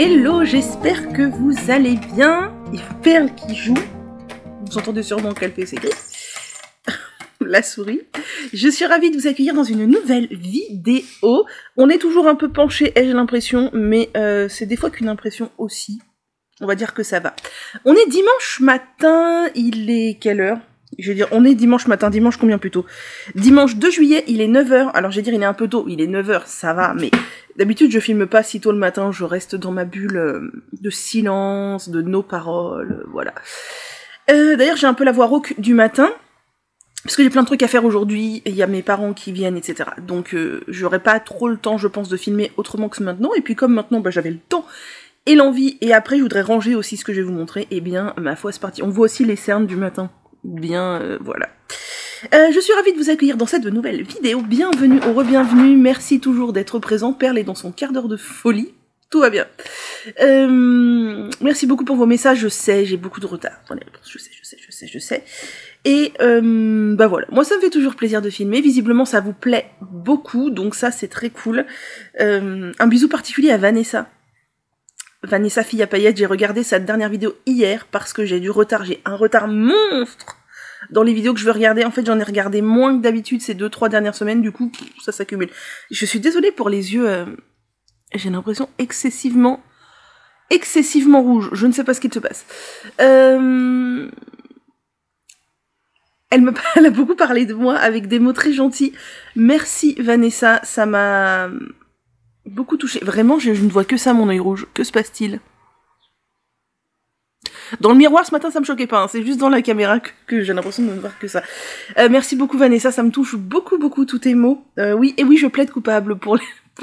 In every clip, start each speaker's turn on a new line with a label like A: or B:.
A: Hello, j'espère que vous allez bien. Il y a Perle qui joue. Vous entendez sûrement qu'elle fait ses cris. La souris. Je suis ravie de vous accueillir dans une nouvelle vidéo. On est toujours un peu penché, ai-je l'impression, mais c'est des fois qu'une impression aussi. On va dire que ça va. On est dimanche matin, il est quelle heure? Je veux dire, on est dimanche matin, dimanche combien plutôt? Dimanche 2 juillet, il est 9h. Alors, je vais dire, il est un peu tôt, il est 9h, ça va, mais d'habitude, je filme pas si tôt le matin, je reste dans ma bulle de silence, de nos paroles, voilà. D'ailleurs, j'ai un peu la voix rauque du matin, parce que j'ai plein de trucs à faire aujourd'hui, il y a mes parents qui viennent, etc. Donc, j'aurai pas trop le temps, je pense, de filmer autrement que maintenant, et puis comme maintenant, bah, j'avais le temps et l'envie, et après, je voudrais ranger aussi ce que je vais vous montrer, et bien, ma foi, c'est parti. On voit aussi les cernes du matin. Bien, voilà. Je suis ravie de vous accueillir dans cette nouvelle vidéo. Bienvenue ou re-bienvenue. Merci toujours d'être présent. Perle est dans son quart d'heure de folie. Tout va bien. Merci beaucoup pour vos messages. Je sais, j'ai beaucoup de retard. Je sais. Et bah voilà. Moi, ça me fait toujours plaisir de filmer. Visiblement, ça vous plaît beaucoup. Donc ça, c'est très cool. Un bisou particulier à Vanessa. Vanessa fille à paillettes, j'ai regardé sa dernière vidéo hier parce que j'ai du retard, j'ai un retard monstre dans les vidéos que je veux regarder. En fait, j'en ai regardé moins que d'habitude ces 2-3 dernières semaines, du coup, ça s'accumule. Je suis désolée pour les yeux, j'ai l'impression excessivement rouge. Je ne sais pas ce qu'il se passe. Elle a beaucoup parlé de moi avec des mots très gentils. Merci Vanessa, ça m'a beaucoup touché. Vraiment, je ne vois que ça, mon œil rouge. Que se passe-t-il? Dans le miroir, ce matin, ça me choquait pas. Hein. C'est juste dans la caméra que j'ai l'impression de ne voir que ça. Merci beaucoup, Vanessa. Ça me touche beaucoup, tous tes mots. Oui, et oui, je plaide coupable pour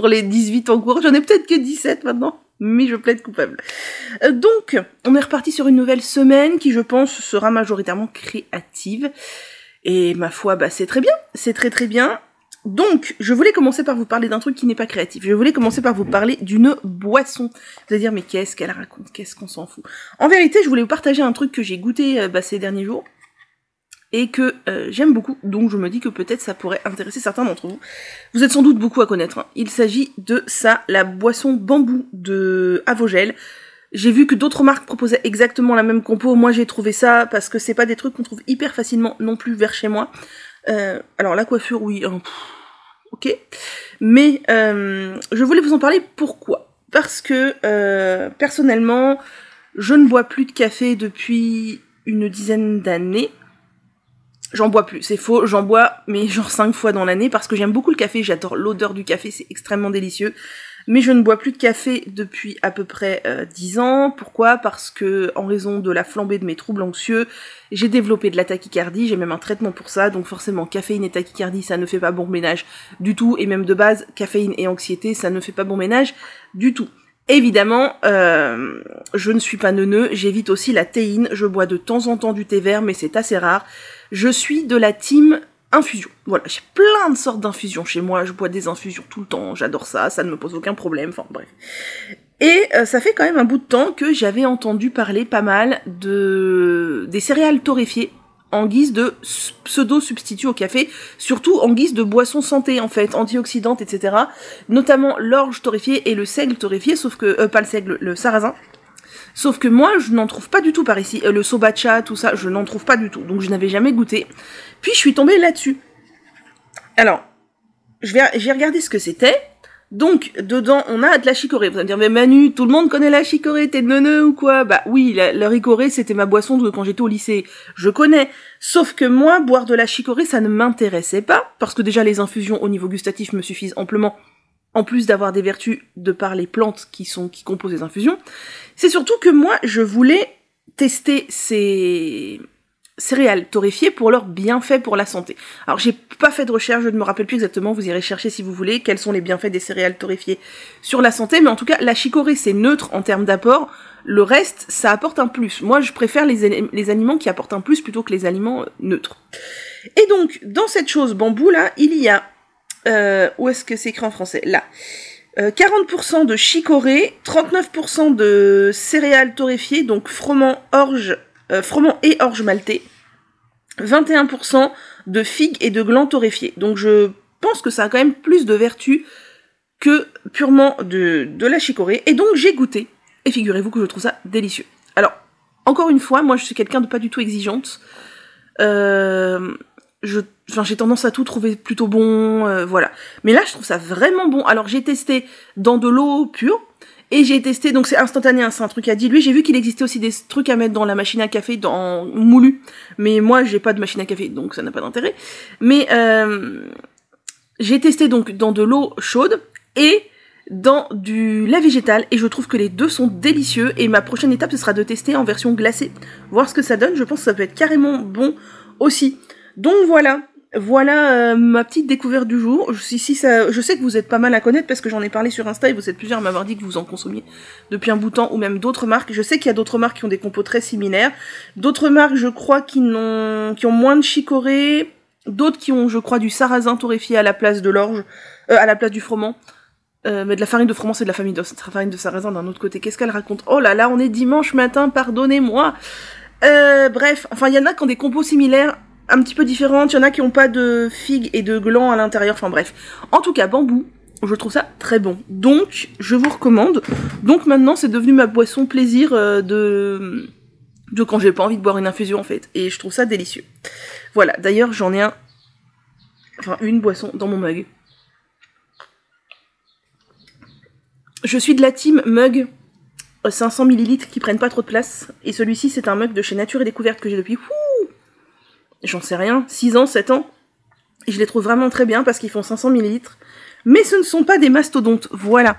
A: les 18 en cours. J'en ai peut-être que 17 maintenant, mais je plaide coupable. Donc, on est reparti sur une nouvelle semaine qui, je pense, sera majoritairement créative. Et ma foi, bah, c'est très bien. C'est très bien. Donc, je voulais commencer par vous parler d'un truc qui n'est pas créatif. Je voulais commencer par vous parler d'une boisson. Vous allez dire, mais qu'est-ce qu'elle raconte? Qu'est-ce qu'on s'en fout? En vérité, je voulais vous partager un truc que j'ai goûté ces derniers jours et que j'aime beaucoup. Donc, je me dis que peut-être ça pourrait intéresser certains d'entre vous. Vous êtes sans doute beaucoup à connaître. Hein. Il s'agit de ça, la boisson bambou de Avogel. J'ai vu que d'autres marques proposaient exactement la même compo. Moi, j'ai trouvé ça parce que c'est pas des trucs qu'on trouve hyper facilement non plus vers chez moi. Alors, la coiffure, oui... Ok, mais je voulais vous en parler, pourquoi? Parce que, personnellement, je ne bois plus de café depuis une dizaine d'années. J'en bois plus, c'est faux, j'en bois, mais genre 5 fois dans l'année, parce que j'aime beaucoup le café, j'adore l'odeur du café, c'est extrêmement délicieux. Mais je ne bois plus de café depuis à peu près 10 ans. Pourquoi? Parce que, en raison de la flambée de mes troubles anxieux, j'ai développé de la tachycardie, j'ai même un traitement pour ça, donc forcément, caféine et tachycardie, ça ne fait pas bon ménage du tout, et même de base, caféine et anxiété, ça ne fait pas bon ménage du tout. Évidemment, je ne suis pas neuneux, j'évite aussi la théine, je bois de temps en temps du thé vert, mais c'est assez rare. Je suis de la team infusion. Voilà, j'ai plein de sortes d'infusions chez moi, je bois des infusions tout le temps, j'adore ça, ça ne me pose aucun problème, enfin bref. Et ça fait quand même un bout de temps que j'avais entendu parler pas mal des céréales torréfiées en guise de pseudo-substitut au café, surtout en guise de boisson santé en fait, antioxydante, etc. Notamment l'orge torréfiée et le seigle torréfié, sauf que, pas le seigle, le sarrasin. Sauf que moi, je n'en trouve pas du tout par ici. Le sobacha, tout ça, je n'en trouve pas du tout. Donc je n'avais jamais goûté. Puis je suis tombée là-dessus. Alors, j'ai regardé ce que c'était. Donc, dedans, on a de la chicorée. Vous allez me dire, mais Manu, tout le monde connaît la chicorée, t'es neuneu ou quoi? Bah oui, le ricorée, c'était ma boisson quand j'étais au lycée. Je connais. Sauf que moi, boire de la chicorée, ça ne m'intéressait pas. Parce que déjà, les infusions au niveau gustatif me suffisent amplement. En plus d'avoir des vertus de par les plantes qui composent les infusions. C'est surtout que moi, je voulais tester ces céréales torréfiées pour leurs bienfaits pour la santé. Alors j'ai pas fait de recherche, je ne me rappelle plus exactement, vous irez chercher si vous voulez, quels sont les bienfaits des céréales torréfiées sur la santé, mais en tout cas, la chicorée c'est neutre en termes d'apport, le reste, ça apporte un plus. Moi, je préfère les aliments qui apportent un plus plutôt que les aliments neutres. Et donc, dans cette chose bambou là, il y a, où est-ce que c'est écrit en français? Là. 40% de chicorée, 39% de céréales torréfiées, donc froment et orge maltais, 21% de figues et de glands torréfiés. Donc je pense que ça a quand même plus de vertus que purement de la chicorée. Et donc j'ai goûté, et figurez-vous que je trouve ça délicieux. Alors, encore une fois, moi je suis quelqu'un de pas du tout exigeante. J'ai tendance à tout trouver plutôt bon, voilà. Mais là, je trouve ça vraiment bon. Alors, j'ai testé dans de l'eau pure, et j'ai testé, donc c'est instantané, hein, c'est un truc à diluer. J'ai vu qu'il existait aussi des trucs à mettre dans la machine à café, dans moulu. Mais moi, j'ai pas de machine à café, donc ça n'a pas d'intérêt. Mais j'ai testé donc dans de l'eau chaude, et dans du lait végétal, et je trouve que les deux sont délicieux. Et ma prochaine étape, ce sera de tester en version glacée, voir ce que ça donne. Je pense que ça peut être carrément bon aussi. Donc voilà ma petite découverte du jour. Je sais que vous êtes pas mal à connaître parce que j'en ai parlé sur Insta et vous êtes plusieurs à m'avoir dit que vous en consommiez depuis un bout de temps, ou même d'autres marques. Je sais qu'il y a d'autres marques qui ont des compos très similaires. D'autres marques, je crois, qui ont moins de chicorée. D'autres qui ont, je crois, du sarrasin torréfié à la place de l'orge, à la place du froment. Mais de la farine de froment, c'est de la farine de sarrasin d'un autre côté. Qu'est-ce qu'elle raconte? Oh là là, on est dimanche matin, pardonnez-moi. Bref, enfin, il y en a qui ont des compos similaires, un petit peu différentes, il y en a qui ont pas de figues et de glands à l'intérieur, enfin bref. En tout cas, bambou, je trouve ça très bon. Donc, je vous recommande. Donc maintenant, c'est devenu ma boisson plaisir de quand j'ai pas envie de boire une infusion en fait. Et je trouve ça délicieux. Voilà, d'ailleurs, j'en ai une boisson dans mon mug. Je suis de la team mug 500 ml qui prennent pas trop de place. Et celui-ci, c'est un mug de chez Nature et Découverte que j'ai depuis... j'en sais rien, 6 ans, 7 ans. Et je les trouve vraiment très bien parce qu'ils font 500 ml. Mais ce ne sont pas des mastodontes, voilà.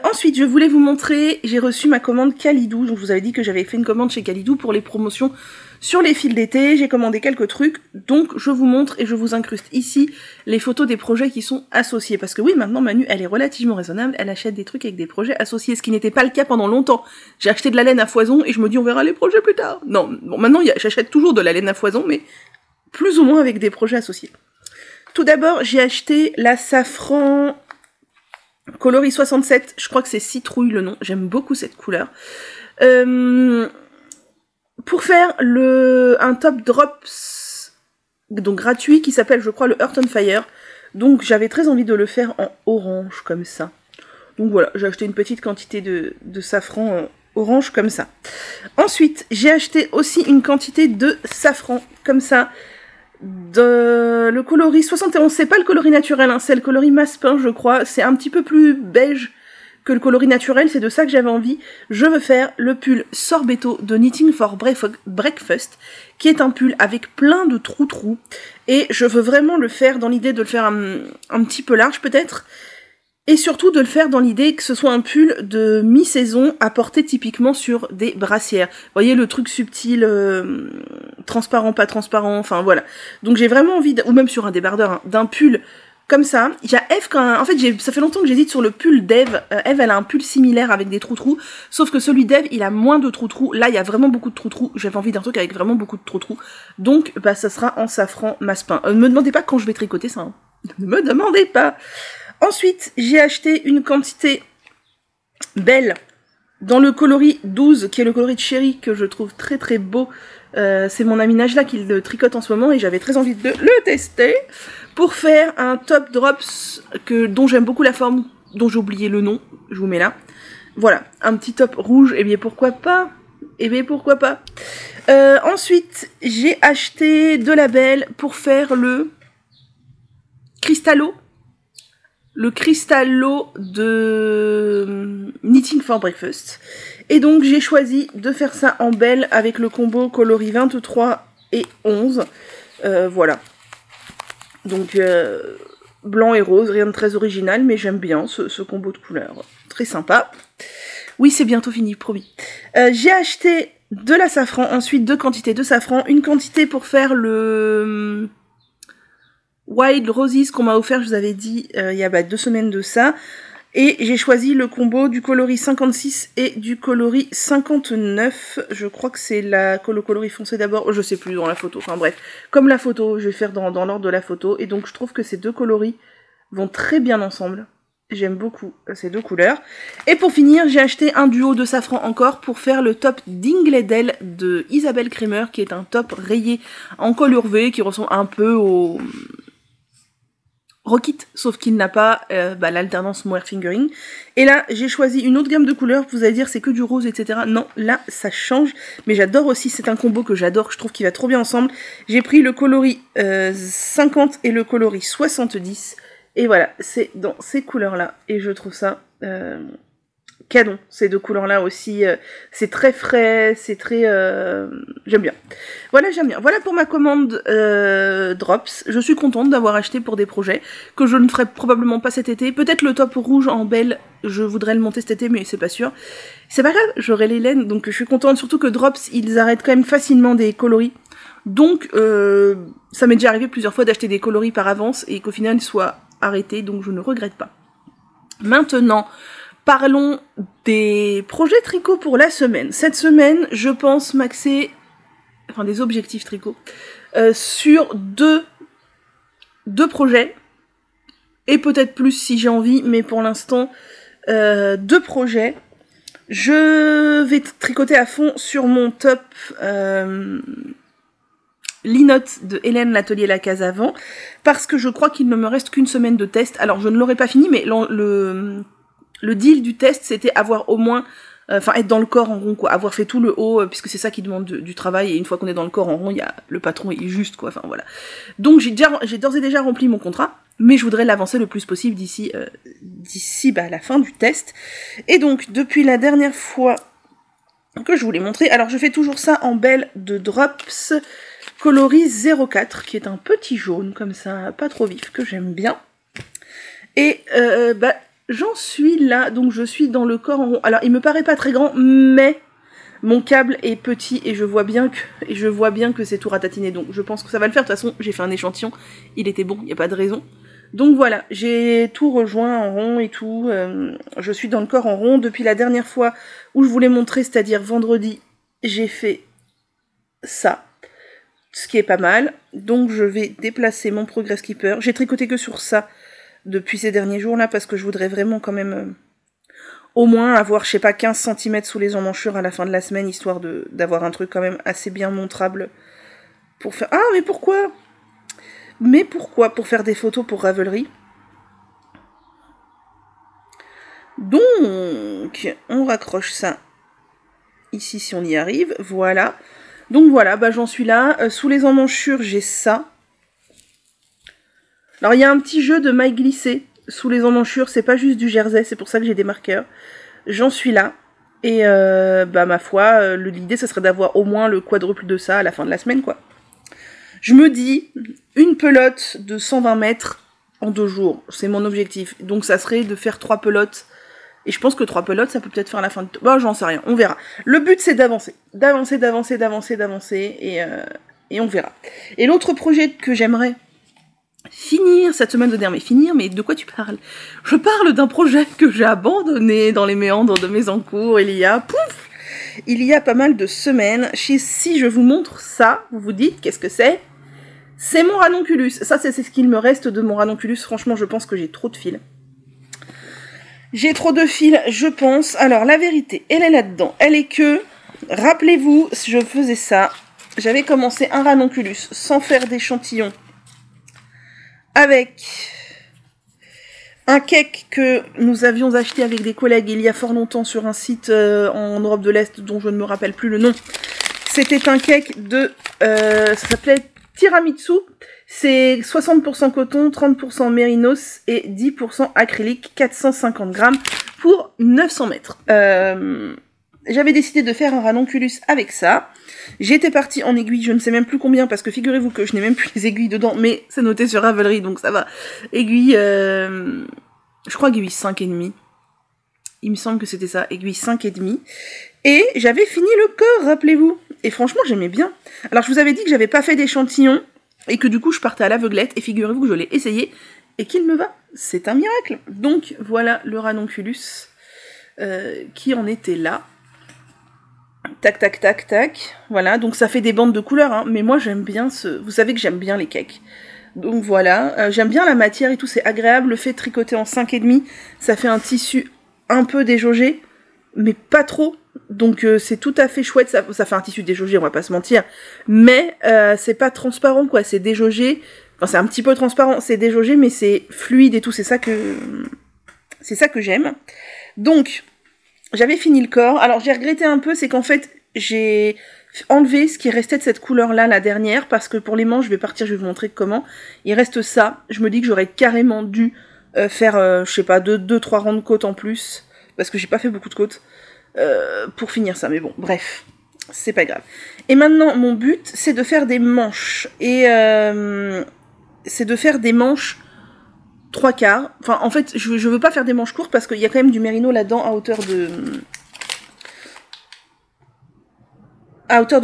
A: Ensuite, je voulais vous montrer, j'ai reçu ma commande Kalidou. Donc je vous avais dit que j'avais fait une commande chez Kalidou pour les promotions sur les fils d'été. J'ai commandé quelques trucs, donc je vous montre et je vous incruste ici les photos des projets qui sont associés. Parce que oui, maintenant Manu, elle est relativement raisonnable, elle achète des trucs avec des projets associés, ce qui n'était pas le cas pendant longtemps. J'ai acheté de la laine à foison et je me dis on verra les projets plus tard. Non, bon maintenant j'achète toujours de la laine à foison, mais plus ou moins avec des projets associés. Tout d'abord, j'ai acheté la Safran Coloris 67, je crois que c'est Citrouille le nom, j'aime beaucoup cette couleur. Pour faire un top drops donc gratuit qui s'appelle je crois le Earth on Fire. Donc j'avais très envie de le faire en orange comme ça. Donc voilà, j'ai acheté une petite quantité de safran orange comme ça. Ensuite, j'ai acheté aussi une quantité de safran comme ça. Le coloris 71, c'est pas le coloris naturel, hein, c'est le coloris Maspin je crois. C'est un petit peu plus beige que le coloris naturel, c'est de ça que j'avais envie. Je veux faire le pull Sorbetto de Knitting for Breakfast, qui est un pull avec plein de trous. Et je veux vraiment le faire dans l'idée de le faire un petit peu large peut-être. Et surtout de le faire dans l'idée que ce soit un pull de mi-saison à porter typiquement sur des brassières. Vous voyez le truc subtil, transparent, pas transparent, enfin voilà. Donc j'ai vraiment envie, ou même sur un débardeur, hein, d'un pull comme ça. Il y a Eve quand même, en fait ça fait longtemps que j'hésite sur le pull d'Eve. Eve elle a un pull similaire avec des trous, sauf que celui d'Eve il a moins de trous. Là il y a vraiment beaucoup de trous. J'avais envie d'un truc avec vraiment beaucoup de trous. Donc bah ça sera en safran Maspin. Ne me demandez pas quand je vais tricoter ça, hein. Ne me demandez pas. Ensuite, j'ai acheté une quantité Belle, dans le coloris 12, qui est le coloris de chéri, que je trouve très très beau. C'est mon ami Najla qui le tricote en ce moment et j'avais très envie de le tester pour faire un top drops dont j'aime beaucoup la forme, dont j'ai oublié le nom, je vous mets là. Voilà, un petit top rouge, et bien pourquoi pas. Et bien pourquoi pas. Ensuite, j'ai acheté de la belle pour faire le cristallo. Le cristallo de Knitting for Breakfast. Et donc j'ai choisi de faire ça en belle avec le combo coloris 23 et 11. Voilà. Donc blanc et rose, rien de très original, mais j'aime bien ce combo de couleurs. Très sympa. Oui, c'est bientôt fini, promis. J'ai acheté de la safran, ensuite 2 quantités de safran. Une quantité pour faire le Wild Roses qu'on m'a offert, je vous avais dit, il y a 2 semaines de ça. Et j'ai choisi le combo du coloris 56 et du coloris 59. Je crois que c'est le coloris foncé d'abord. Je sais plus dans la photo. Enfin bref, comme la photo, je vais faire dans l'ordre de la photo. Et donc je trouve que ces 2 coloris vont très bien ensemble. J'aime beaucoup ces 2 couleurs. Et pour finir, j'ai acheté un duo de safran encore pour faire le top d'Ingledel de Isabelle Kremer, qui est un top rayé en col urvé, qui ressemble un peu au Rockit, sauf qu'il n'a pas l'alternance mohair fingering. Et là, j'ai choisi une autre gamme de couleurs. Vous allez dire, c'est que du rose, etc. Non, là, ça change. Mais j'adore aussi, c'est un combo que j'adore, je trouve qu'il va trop bien ensemble. J'ai pris le coloris 50 et le coloris 70. Et voilà, c'est dans ces couleurs-là. Et je trouve ça canon, ces 2 couleurs-là aussi. C'est très frais, c'est très... J'aime bien. Voilà, j'aime bien. Voilà pour ma commande Drops. Je suis contente d'avoir acheté pour des projets que je ne ferai probablement pas cet été. Peut-être le top rouge en belle, je voudrais le monter cet été, mais c'est pas sûr. C'est pas grave, j'aurai les laines, donc je suis contente. Surtout que Drops, ils arrêtent quand même facilement des coloris. Donc, ça m'est déjà arrivé plusieurs fois d'acheter des coloris par avance et qu'au final, ils soient arrêtés, donc je ne regrette pas. Maintenant, parlons des projets tricot pour la semaine. Cette semaine, je pense m'axer, enfin des objectifs tricot, sur deux projets, et peut-être plus si j'ai envie, mais pour l'instant, 2 projets. Je vais tricoter à fond sur mon top Linotte de Hélène l'atelier La Case Avant, parce que je crois qu'il ne me reste qu'une semaine de test. Alors je ne l'aurai pas fini, mais le deal du test, c'était avoir au moins, être dans le corps en rond, quoi, avoir fait tout le haut, puisque c'est ça qui demande du travail, et une fois qu'on est dans le corps en rond, le patron est juste, quoi, enfin voilà. Donc j'ai d'ores et déjà rempli mon contrat, mais je voudrais l'avancer le plus possible d'ici la fin du test. Et donc, depuis la dernière fois que je vous l'ai montré, alors je fais toujours ça en belle de Drops, coloris 04, qui est un petit jaune, comme ça, pas trop vif, que j'aime bien. Et, j'en suis là, donc je suis dans le corps en rond. Alors, il me paraît pas très grand, mais mon câble est petit et je vois bien que c'est tout ratatiné. Donc, je pense que ça va le faire. De toute façon, j'ai fait un échantillon, il était bon, il n'y a pas de raison. Donc voilà, j'ai tout rejoint en rond et tout. Je suis dans le corps en rond. Depuis la dernière fois où je vous l'ai montré, c'est-à-dire vendredi, j'ai fait ça. Ce qui est pas mal. Donc, je vais déplacer mon Progress Keeper. J'ai tricoté que sur ça depuis ces derniers jours-là, parce que je voudrais vraiment quand même au moins avoir, je sais pas, 15 cm sous les emmanchures à la fin de la semaine, histoire d'avoir un truc quand même assez bien montrable pour faire... Ah, mais pourquoi ? Mais pourquoi ? Pour faire des photos pour Ravelry. Donc, on raccroche ça ici si on y arrive, voilà. Donc voilà, j'en suis là. Sous les emmanchures, j'ai ça. Alors, il y a un petit jeu de mailles glissées sous les emmanchures. C'est pas juste du jersey, c'est pour ça que j'ai des marqueurs. J'en suis là. Et, ma foi, l'idée, ce serait d'avoir au moins le quadruple de ça à la fin de la semaine, quoi. Je me dis, une pelote de 120 mètres en 2 jours. C'est mon objectif. Donc, ça serait de faire 3 pelotes. Et je pense que 3 pelotes, ça peut peut-être faire la fin de... j'en sais rien, on verra. Le but, c'est d'avancer. D'avancer. Et on verra. Et l'autre projet que j'aimerais finir cette semaine, mais de quoi tu parles ? Je parle d'un projet que j'ai abandonné dans les méandres de mes encours il y a pas mal de semaines. Si je vous montre ça, vous vous dites, qu'est-ce que c'est ? C'est mon ranonculus. Ça, c'est ce qu'il me reste de mon ranonculus. Franchement, je pense que j'ai trop de fils. J'ai trop de fils, je pense. Alors, la vérité, elle est là-dedans. Elle est que, rappelez-vous, je faisais ça. J'avais commencé un ranonculus sans faire d'échantillon. Avec un cake que nous avions acheté avec des collègues il y a fort longtemps sur un site en Europe de l'Est dont je ne me rappelle plus le nom. C'était un cake de... ça s'appelait tiramisu. C'est 60% coton, 30% mérinos et 10% acrylique, 450 grammes pour 900 mètres. J'avais décidé de faire un ranonculus avec ça. J'étais partie en aiguille, je ne sais même plus combien, parce que figurez-vous que je n'ai même plus les aiguilles dedans, mais c'est noté sur Ravelry, donc ça va. Aiguille, je crois aiguille 5,5. Il me semble que c'était ça, aiguille 5,5. Et j'avais fini le corps, rappelez-vous. Et franchement, j'aimais bien. Alors, je vous avais dit que j'avais pas fait d'échantillon, et que du coup, je partais à l'aveuglette, et figurez-vous que je l'ai essayé, et qu'il me va. C'est un miracle. Donc, voilà le ranonculus qui en était là. Tac, tac, tac, tac. Voilà, donc ça fait des bandes de couleurs, hein, mais moi j'aime bien Vous savez que j'aime bien les cakes. Donc voilà, j'aime bien la matière et tout, c'est agréable. Le fait de tricoter en 5,5, ça fait un tissu un peu déjaugé, mais pas trop. Donc c'est tout à fait chouette, ça fait un tissu déjaugé, on va pas se mentir. Mais c'est pas transparent, quoi, c'est déjaugé. Enfin, c'est un petit peu transparent, c'est déjaugé, mais c'est fluide et tout, c'est ça que j'aime. Donc... j'avais fini le corps. Alors, j'ai regretté un peu, c'est qu'en fait, j'ai enlevé ce qui restait de cette couleur-là, la dernière, parce que pour les manches, je vais partir, je vais vous montrer comment. Il reste ça. Je me dis que j'aurais carrément dû faire, je sais pas, 2-3 rangs de côte en plus, parce que j'ai pas fait beaucoup de côtes, pour finir ça. Mais bon, bref, c'est pas grave. Et maintenant, mon but, c'est de faire des manches. Et c'est de faire des manches 3/4. Enfin, en fait, je veux pas faire des manches courtes parce qu'il y a quand même du mérino là-dedans à hauteur de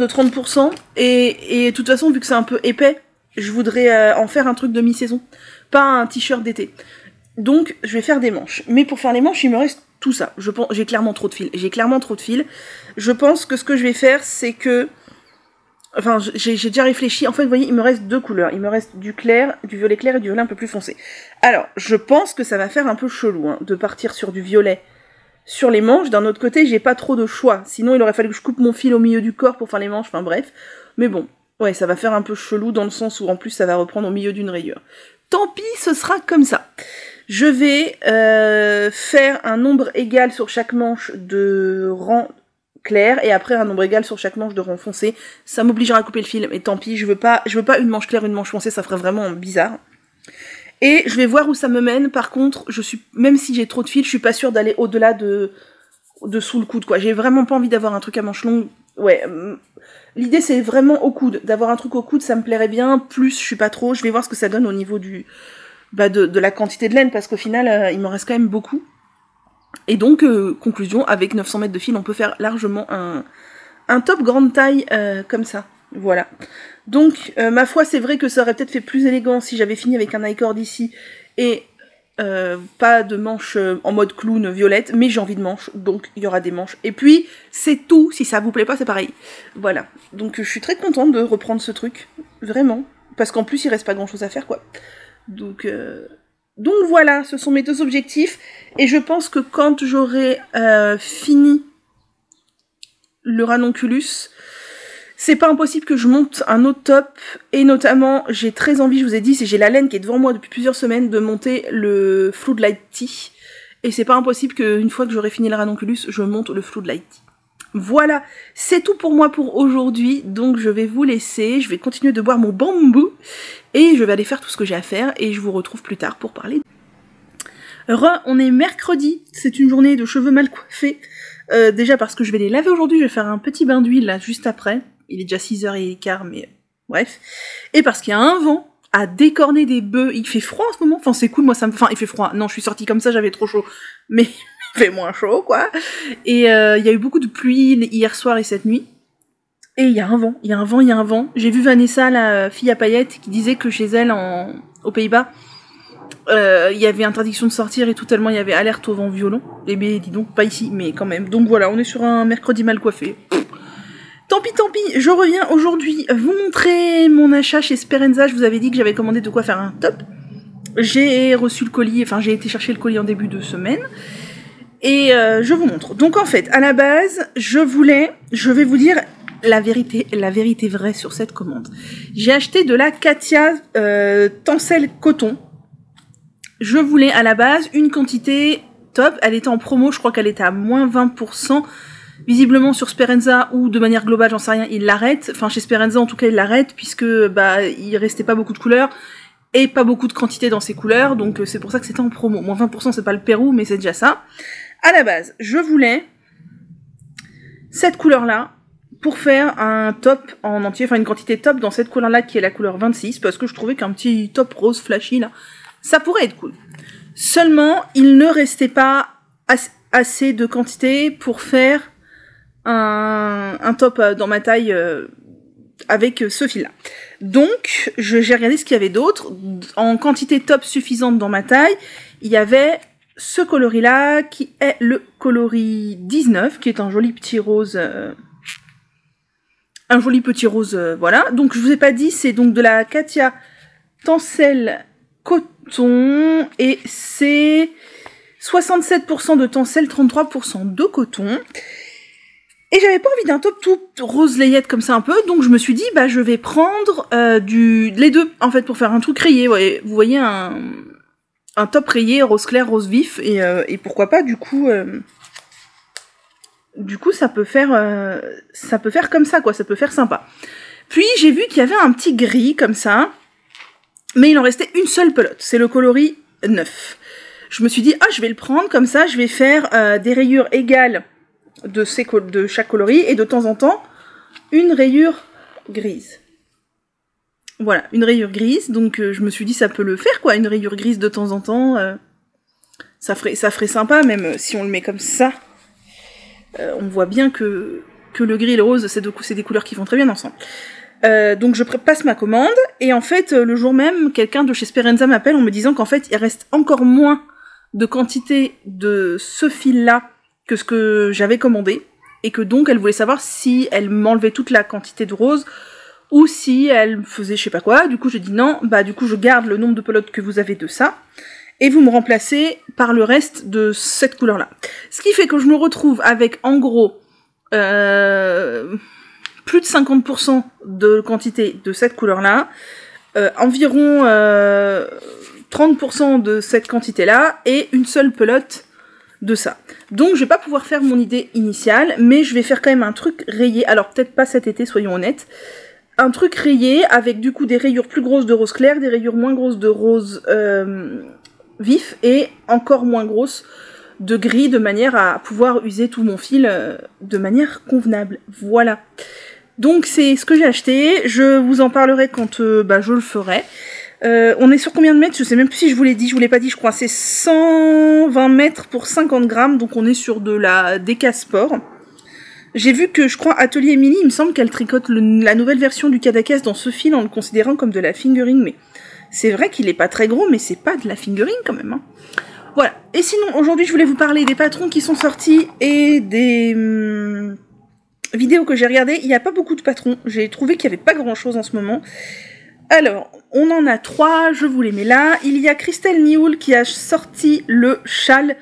A: 30%. Et de toute façon, vu que c'est un peu épais, je voudrais en faire un truc de mi-saison. Pas un t-shirt d'été. Donc, je vais faire des manches. Mais pour faire les manches, il me reste tout ça. Je pense, j'ai clairement trop de fils. Je pense que ce que je vais faire, c'est que... Enfin, j'ai déjà réfléchi. En fait, vous voyez, il me reste 2 couleurs. Il me reste du clair, du violet clair et du violet un peu plus foncé. Alors, je pense que ça va faire un peu chelou, hein, de partir sur du violet sur les manches. D'un autre côté, j'ai pas trop de choix. Sinon, il aurait fallu que je coupe mon fil au milieu du corps pour faire les manches. Enfin, bref. Mais bon, ouais, ça va faire un peu chelou dans le sens où, en plus, ça va reprendre au milieu d'une rayure. Tant pis, ce sera comme ça. Je vais faire un nombre égal sur chaque manche de rang clair et après un nombre égal sur chaque manche de rang foncé. Ça m'obligera à couper le fil, mais tant pis, je veux pas une manche claire, une manche foncée, ça ferait vraiment bizarre. Et je vais voir où ça me mène. Par contre, même si j'ai trop de fils, je suis pas sûre d'aller au-delà de sous le coude, quoi. J'ai vraiment pas envie d'avoir un truc à manche longue. Ouais, l'idée c'est vraiment au coude. D'avoir un truc au coude, ça me plairait bien. Plus, je suis pas trop. Je vais voir ce que ça donne au niveau de la quantité de laine, parce qu'au final, il m'en reste quand même beaucoup. Et donc, conclusion, avec 900 mètres de fil, on peut faire largement un top grande taille comme ça. Voilà. Donc, ma foi, c'est vrai que ça aurait peut-être fait plus élégant si j'avais fini avec un i-cord ici et pas de manches en mode clown violette, mais j'ai envie de manches, donc il y aura des manches. Et puis, c'est tout. Si ça vous plaît pas, c'est pareil. Voilà. Donc, je suis très contente de reprendre ce truc. Vraiment. Parce qu'en plus, il reste pas grand-chose à faire, quoi. Donc voilà, ce sont mes 2 objectifs. Et je pense que quand j'aurai fini le ranonculus, c'est pas impossible que je monte un autre top. Et notamment, j'ai très envie, je vous ai dit, j'ai la laine qui est devant moi depuis plusieurs semaines, de monter le Floodlight Tee. Et c'est pas impossible qu'une fois que j'aurai fini le ranonculus, je monte le Floodlight Tee. Voilà, c'est tout pour moi pour aujourd'hui, donc je vais vous laisser, je vais continuer de boire mon bambou, et je vais aller faire tout ce que j'ai à faire, et je vous retrouve plus tard pour parler. On est mercredi, c'est une journée de cheveux mal coiffés, déjà parce que je vais les laver aujourd'hui, je vais faire un petit bain d'huile là, juste après, il est déjà 6h15, mais bref, et parce qu'il y a un vent à décorner des bœufs, il fait froid en ce moment, enfin c'est cool, moi ça me... Enfin il fait froid, non je suis sortie comme ça, j'avais trop chaud, mais... fait moins chaud, quoi. Et il y a eu beaucoup de pluie hier soir et cette nuit. Et il y a un vent. J'ai vu Vanessa, la fille à paillettes, qui disait que chez elle, aux Pays-Bas, il y avait interdiction de sortir et tout, tellement il y avait alerte au vent violent. Eh bien, dis donc, pas ici, mais quand même. Donc voilà, on est sur un mercredi mal coiffé. Tant pis, je reviens aujourd'hui vous montrer mon achat chez Sperenza. Je vous avais dit que j'avais commandé de quoi faire un top. J'ai reçu le colis, enfin j'ai été chercher le colis en début de semaine. Et je vous montre. Donc en fait, à la base, je vais vous dire la vérité vraie sur cette commande. J'ai acheté de la Katia Tencel coton. Je voulais à la base une quantité top. Elle était en promo, je crois qu'elle était à moins 20%. Visiblement sur Sperenza ou de manière globale, j'en sais rien, ils l'arrêtent. Enfin chez Sperenza en tout cas ils l'arrêtent puisque bah il restait pas beaucoup de couleurs et pas beaucoup de quantité dans ces couleurs. Donc c'est pour ça que c'était en promo. Moins 20% c'est pas le Pérou mais c'est déjà ça. À la base, je voulais cette couleur-là pour faire un top en entier, enfin une quantité top dans cette couleur-là qui est la couleur 26, parce que je trouvais qu'un petit top rose flashy là, ça pourrait être cool. Seulement, il ne restait pas assez de quantité pour faire un top dans ma taille avec ce fil-là. Donc, j'ai regardé ce qu'il y avait d'autre. En quantité top suffisante dans ma taille, il y avait ce coloris-là, qui est le coloris 19, qui est un joli petit rose... voilà. Donc, je vous ai pas dit, c'est donc de la Katia Tencel coton, et c'est 67% de tencel, 33% de coton. Et j'avais pas envie d'un top tout rose layette comme ça un peu, donc je me suis dit, bah je vais prendre les deux, en fait, pour faire un truc rayé. Vous voyez un top rayé, rose clair, rose vif, et pourquoi pas, du coup ça peut faire comme ça, quoi, ça peut faire sympa. Puis j'ai vu qu'il y avait un petit gris comme ça, mais il en restait une seule pelote, c'est le coloris 9. Je me suis dit, ah, je vais le prendre, comme ça, je vais faire des rayures égales de chaque coloris, et de temps en temps, une rayure grise. Voilà, une rayure grise, donc je me suis dit, ça peut le faire, quoi, une rayure grise de temps en temps, ça ferait sympa, même si on le met comme ça. On voit bien que le gris et le rose, c'est des couleurs qui vont très bien ensemble. Donc je passe ma commande, et en fait, le jour même, quelqu'un de chez Sperenza m'appelle en me disant qu'en fait, il reste encore moins de quantité de ce fil-là que ce que j'avais commandé, et que donc elle voulait savoir si elle m'enlevait toute la quantité de rose, ou si elle faisait je sais pas quoi. Du coup j'ai dit non, bah du coup je garde le nombre de pelotes que vous avez de ça, et vous me remplacez par le reste de cette couleur-là. Ce qui fait que je me retrouve avec en gros plus de 50% de quantité de cette couleur-là, environ 30% de cette quantité-là, et une seule pelote de ça. Donc je vais pas pouvoir faire mon idée initiale, mais je vais faire quand même un truc rayé, alors peut-être pas cet été, soyons honnêtes, un truc rayé avec du coup des rayures plus grosses de rose clair, des rayures moins grosses de rose vif, et encore moins grosses de gris, de manière à pouvoir user tout mon fil de manière convenable. Voilà. Donc c'est ce que j'ai acheté, je vous en parlerai quand je le ferai. On est sur combien de mètres? Je sais même plus si je vous l'ai dit, je vous l'ai pas dit, je crois. C'est 120 mètres pour 50 grammes, donc on est sur de la DK Sport. J'ai vu que, je crois, Atelier Emily, il me semble qu'elle tricote la nouvelle version du Cadaqués dans ce fil en le considérant comme de la fingering, mais c'est vrai qu'il est pas très gros, mais c'est pas de la fingering quand même, hein. Voilà. Et sinon, aujourd'hui, je voulais vous parler des patrons qui sont sortis et des vidéos que j'ai regardées. Il n'y a pas beaucoup de patrons, j'ai trouvé qu'il n'y avait pas grand-chose en ce moment. Alors, on en a 3, je vous les mets là. Il y a Christelle Nioul qui a sorti le châle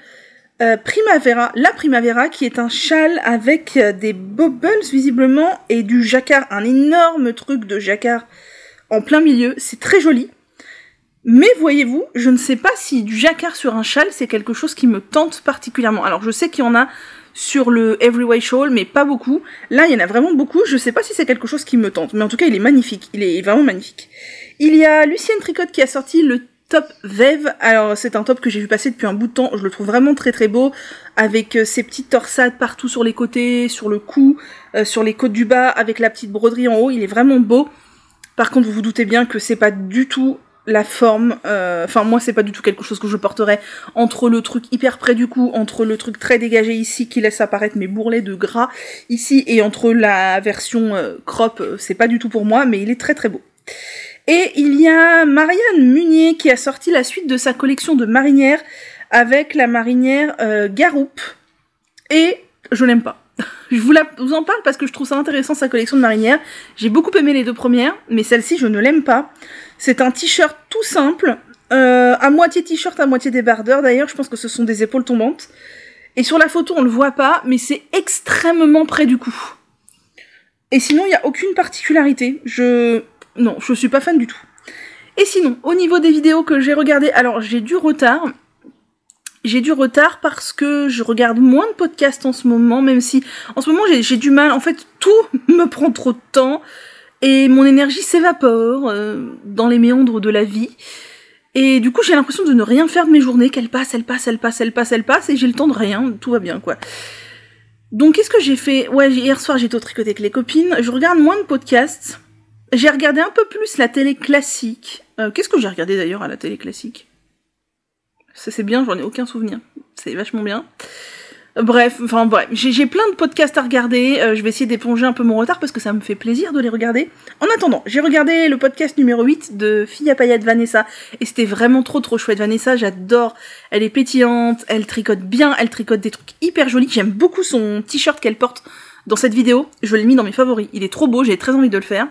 A: Primavera, la Primavera, qui est un châle avec des bubbles visiblement et du jacquard, un énorme truc de jacquard en plein milieu. C'est très joli. Mais voyez-vous, je ne sais pas si du jacquard sur un châle, c'est quelque chose qui me tente particulièrement. Alors, je sais qu'il y en a sur le Everyway Shawl, mais pas beaucoup. Là, il y en a vraiment beaucoup. Je sais pas si c'est quelque chose qui me tente, mais en tout cas, il est magnifique. Il est vraiment magnifique. Il y a Lucienne Tricotte qui a sorti le top Vève. Alors, c'est un top que j'ai vu passer depuis un bout de temps. Je le trouve vraiment très très beau, avec ces petites torsades partout sur les côtés, sur le cou, sur les côtes du bas, avec la petite broderie en haut. Il est vraiment beau. Par contre, vous vous doutez bien que c'est pas du tout la forme, enfin moi c'est pas du tout quelque chose que je porterais entre le truc hyper près du cou, entre le truc très dégagé ici qui laisse apparaître mes bourrelets de gras ici, et entre la version crop, c'est pas du tout pour moi, mais il est très très beau. Et il y a Marianne Munier qui a sorti la suite de sa collection de marinières avec la marinière Garoupe, et je l'aime pas. Je vous en parle parce que je trouve ça intéressant, sa collection de marinières. J'ai beaucoup aimé les deux premières, mais celle-ci je ne l'aime pas. C'est un t-shirt tout simple, à moitié t-shirt, à moitié débardeur d'ailleurs, je pense que ce sont des épaules tombantes. Et sur la photo, on le voit pas, mais c'est extrêmement près du cou. Et sinon, il y a aucune particularité. Non, je suis pas fan du tout. Et sinon, au niveau des vidéos que j'ai regardées, alors j'ai du retard. J'ai du retard parce que je regarde moins de podcasts en ce moment, même si en ce moment j'ai du mal. En fait, tout me prend trop de temps et mon énergie s'évapore dans les méandres de la vie. Et du coup, j'ai l'impression de ne rien faire de mes journées, qu'elles passent, et j'ai le temps de rien, tout va bien, quoi. Donc, qu'est-ce que j'ai fait? Ouais, hier soir, j'étais au tricoter avec les copines, je regarde moins de podcasts. J'ai regardé un peu plus la télé classique. Qu'est-ce que j'ai regardé d'ailleurs à la télé classique? Ça c'est bien, j'en ai aucun souvenir. C'est vachement bien. Bref, j'ai plein de podcasts à regarder. Je vais essayer d'éponger un peu mon retard parce que ça me fait plaisir de les regarder. En attendant, j'ai regardé le podcast numéro 8 de Fille à paillettes Vanessa. Et c'était vraiment trop chouette. Vanessa, j'adore. Elle est pétillante, elle tricote bien, elle tricote des trucs hyper jolis. J'aime beaucoup son t-shirt qu'elle porte dans cette vidéo. Je l'ai mis dans mes favoris. Il est trop beau, j'ai très envie de le faire.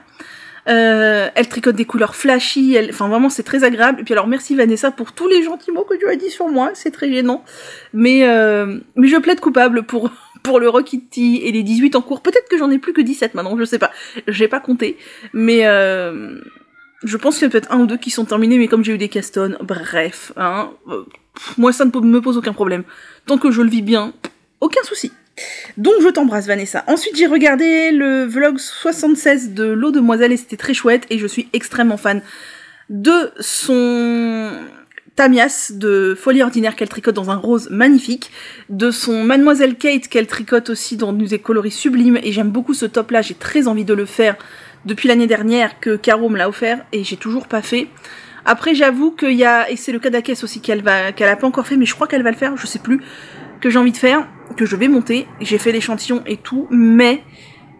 A: Elle tricote des couleurs flashy, enfin vraiment c'est très agréable. Et puis alors merci Vanessa pour tous les gentils mots que tu as dit sur moi, c'est très gênant. Mais je plaide coupable pour le Rock Kitty et les 18 en cours. Peut-être que j'en ai plus que 17 maintenant, je sais pas. J'ai pas compté. Mais je pense qu'il y a peut-être un ou deux qui sont terminés, mais comme j'ai eu des castonnes, bref, hein, moi ça ne me pose aucun problème. Tant que je le vis bien, aucun souci. Donc je t'embrasse Vanessa. Ensuite j'ai regardé le vlog 76 de l'eau demoiselle et c'était très chouette et je suis extrêmement fan de son tamias de folie ordinaire qu'elle tricote dans un rose magnifique, de son Mademoiselle Kate qu'elle tricote aussi dans des coloris sublimes et j'aime beaucoup ce top là, j'ai très envie de le faire depuis l'année dernière que Caro me l'a offert et j'ai toujours pas fait. Après j'avoue qu'il y a, et c'est le Kadakes aussi qu'elle a pas encore fait mais je crois qu'elle va le faire, je sais plus, que j'ai envie de faire, que je vais monter, j'ai fait l'échantillon et tout, mais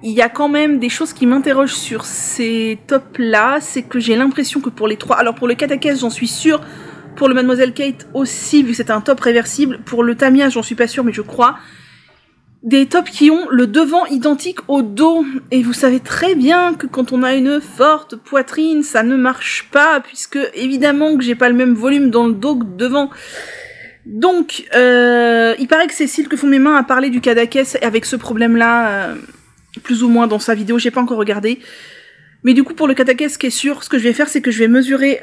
A: il y a quand même des choses qui m'interrogent sur ces tops-là, c'est que j'ai l'impression que pour les trois, alors pour le Kadakes j'en suis sûre, pour le Mademoiselle Kate aussi, vu que c'est un top réversible, pour le Tamiya j'en suis pas sûre, mais je crois, des tops qui ont le devant identique au dos, et vous savez très bien que quand on a une forte poitrine, ça ne marche pas, puisque évidemment que j'ai pas le même volume dans le dos que devant. Donc, il paraît que Cécile que font mes mains a parlé du Kadakes avec ce problème-là, plus ou moins dans sa vidéo, j'ai pas encore regardé. Mais du coup, pour le Kadakes, ce qui est sûr, ce que je vais faire, c'est que je vais mesurer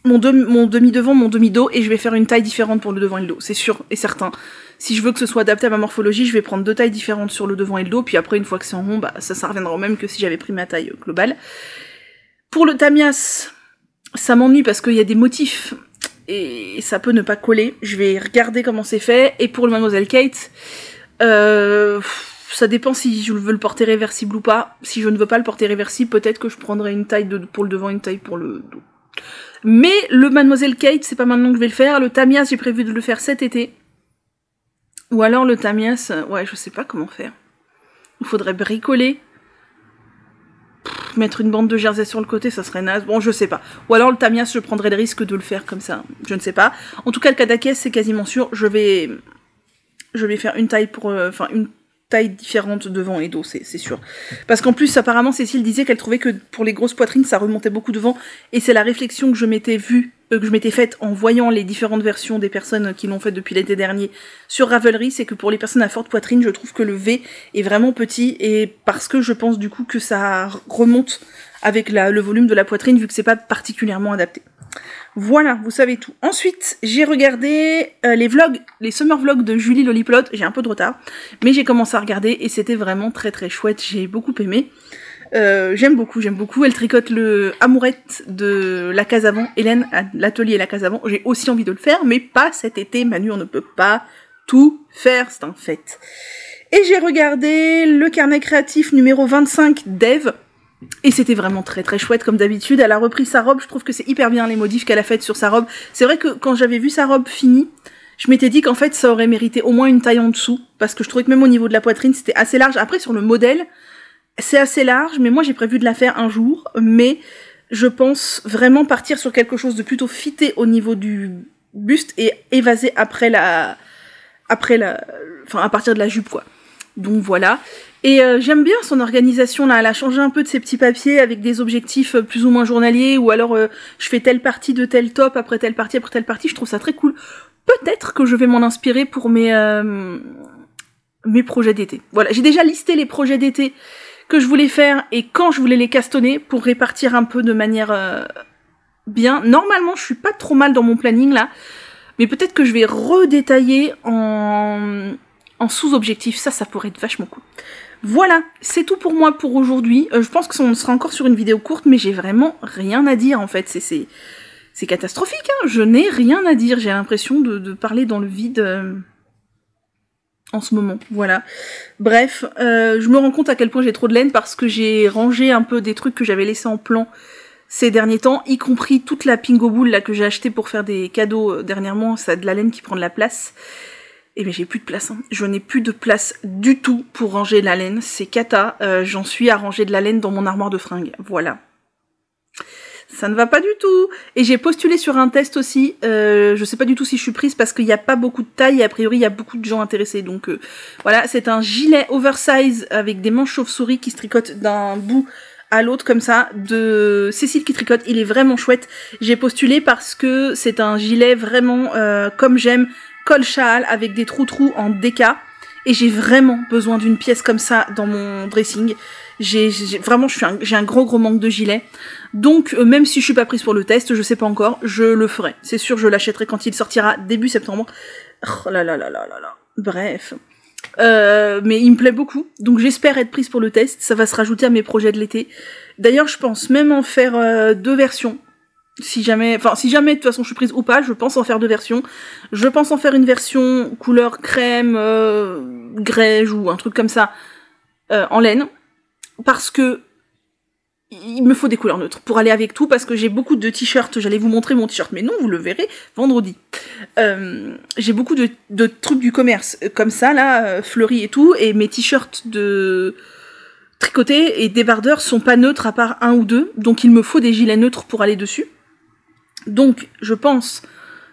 A: mon demi-devant, mon demi-dos, et je vais faire une taille différente pour le devant et le dos, c'est sûr et certain. Si je veux que ce soit adapté à ma morphologie, je vais prendre 2 tailles différentes sur le devant et le dos, puis après, une fois que c'est en rond, bah, ça reviendra au même que si j'avais pris ma taille globale. Pour le Tamias, ça m'ennuie parce qu'il y a des motifs et ça peut ne pas coller. Je vais regarder comment c'est fait. Et pour le Mademoiselle Kate, ça dépend si je veux le porter réversible ou pas. Si je ne veux pas le porter réversible, peut-être que je prendrai une taille pour le devant, une taille pour le dos. Mais le Mademoiselle Kate, c'est pas maintenant que je vais le faire. Le Tamias, j'ai prévu de le faire cet été. Ou alors le Tamias, ouais, je sais pas comment faire. Il faudrait bricoler. Mettre une bande de jersey sur le côté, ça serait naze. Bon, je sais pas. Ou alors le Tamias, je prendrais le risque de le faire comme ça. Je ne sais pas. En tout cas, le Kadakes, c'est quasiment sûr. Je vais faire une taille une taille différente devant et dos, c'est sûr. Parce qu'en plus, apparemment, Cécile disait qu'elle trouvait que pour les grosses poitrines, ça remontait beaucoup devant. Et c'est la réflexion que je m'étais faite en voyant les différentes versions des personnes qui l'ont fait depuis l'été dernier sur Ravelry, c'est que pour les personnes à forte poitrine, je trouve que le V est vraiment petit, et parce que je pense du coup que ça remonte avec le volume de la poitrine, vu que c'est pas particulièrement adapté. Voilà, vous savez tout. Ensuite, j'ai regardé les summer vlogs de Julie Lolliplot. J'ai un peu de retard, mais j'ai commencé à regarder et c'était vraiment très très chouette. J'ai beaucoup aimé. J'aime beaucoup. Elle tricote le amourette de la case avant, Hélène, à l'atelier La Case avant. J'ai aussi envie de le faire, mais pas cet été, Manu, on ne peut pas tout faire, c'est un fait. Et j'ai regardé le carnet créatif numéro 25 d'Eve. Et c'était vraiment très très chouette comme d'habitude. Elle a repris sa robe, je trouve que c'est hyper bien les modifs qu'elle a faites sur sa robe. C'est vrai que quand j'avais vu sa robe finie, je m'étais dit qu'en fait ça aurait mérité au moins une taille en dessous, parce que je trouvais que même au niveau de la poitrine c'était assez large. Après sur le modèle, c'est assez large, mais moi j'ai prévu de la faire un jour, mais je pense vraiment partir sur quelque chose de plutôt fité au niveau du buste et évaser à partir de la jupe quoi. Donc voilà. Et j'aime bien son organisation là, elle a changé un peu de ses petits papiers avec des objectifs plus ou moins journaliers, ou alors je fais telle partie de tel top, après telle partie, je trouve ça très cool. peut-être que je vais m'en inspirer pour mes projets d'été. Voilà, j'ai déjà listé les projets d'été que je voulais faire et quand je voulais les castonner pour répartir un peu de manière bien. Normalement, je suis pas trop mal dans mon planning là, mais peut-être que je vais redétailler en sous-objectif. Ça pourrait être vachement cool. Voilà, c'est tout pour moi pour aujourd'hui. Je pense que on sera encore sur une vidéo courte, mais j'ai vraiment rien à dire en fait. C'est catastrophique, hein. Je n'ai rien à dire. J'ai l'impression de parler dans le vide en ce moment. Voilà. Bref, je me rends compte à quel point j'ai trop de laine parce que j'ai rangé un peu des trucs que j'avais laissés en plan ces derniers temps, y compris toute la Pingo Boule là que j'ai acheté pour faire des cadeaux dernièrement. Ça a de la laine qui prend de la place. Et mais j'ai plus de place, hein. Je n'ai plus de place du tout pour ranger la laine, c'est cata, j'en suis à ranger de la laine dans mon armoire de fringues, voilà. Ça ne va pas du tout. Et j'ai postulé sur un test aussi, je sais pas du tout si je suis prise parce qu'il n'y a pas beaucoup de taille et a priori il y a beaucoup de gens intéressés, donc voilà, c'est un gilet oversize avec des manches chauve-souris qui se tricotent d'un bout à l'autre comme ça, de Cécile qui tricote, il est vraiment chouette. J'ai postulé parce que c'est un gilet vraiment comme j'aime, col châle avec des trous en déca et j'ai vraiment besoin d'une pièce comme ça dans mon dressing. Vraiment j'ai un gros manque de gilet. Donc même si je suis pas prise pour le test, je sais pas encore, je le ferai. C'est sûr, je l'achèterai quand il sortira début septembre. Oh là là là là là là. Bref. Mais il me plaît beaucoup, donc j'espère être prise pour le test, ça va se rajouter à mes projets de l'été. D'ailleurs, je pense même en faire 2 versions. Si jamais de toute façon je suis prise ou pas, je pense en faire 2 versions. Je pense en faire une version couleur crème, grège ou un truc comme ça, en laine. Parce que il me faut des couleurs neutres pour aller avec tout, parce que j'ai beaucoup de t-shirts, j'allais vous montrer mon t-shirt, mais non, vous le verrez vendredi. J'ai beaucoup de trucs du commerce, comme ça, là, fleuris et tout, et mes t-shirts de tricotés et débardeurs sont pas neutres à part 1 ou 2, donc il me faut des gilets neutres pour aller dessus. Donc, je pense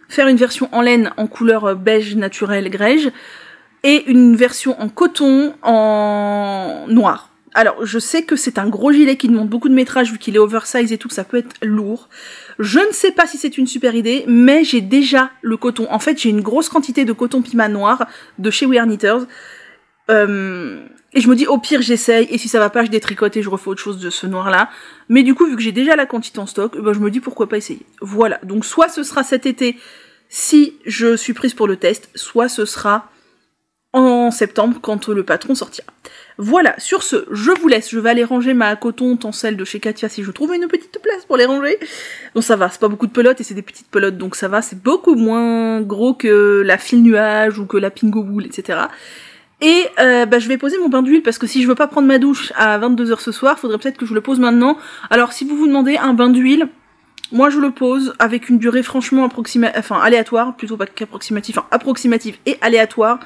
A: faire une version en laine en couleur beige naturel grège, et une version en coton en noir. Alors, je sais que c'est un gros gilet qui demande beaucoup de métrage, vu qu'il est oversize et tout, ça peut être lourd. Je ne sais pas si c'est une super idée, mais j'ai déjà le coton. En fait, j'ai une grosse quantité de coton Pima noir de chez We Are Knitters. Et je me dis, au pire, j'essaye, et si ça va pas, je détricote et je refais autre chose de ce noir-là. Mais du coup, vu que j'ai déjà la quantité en stock, ben, je me dis pourquoi pas essayer. Voilà, donc soit ce sera cet été, si je suis prise pour le test, soit ce sera en septembre, quand le patron sortira. Voilà, sur ce, je vous laisse, je vais aller ranger ma coton tencelle de chez Katia si je trouve une petite place pour les ranger. Donc ça va, c'est pas beaucoup de pelotes et c'est des petites pelotes, donc ça va, c'est beaucoup moins gros que la file nuage ou que la Pingo Boule, etc. Et je vais poser mon bain d'huile parce que si je veux pas prendre ma douche à 22h ce soir, faudrait peut-être que je le pose maintenant. Alors si vous vous demandez un bain d'huile, moi je le pose avec une durée franchement aléatoire, plutôt pas qu'approximative, approximative et aléatoire.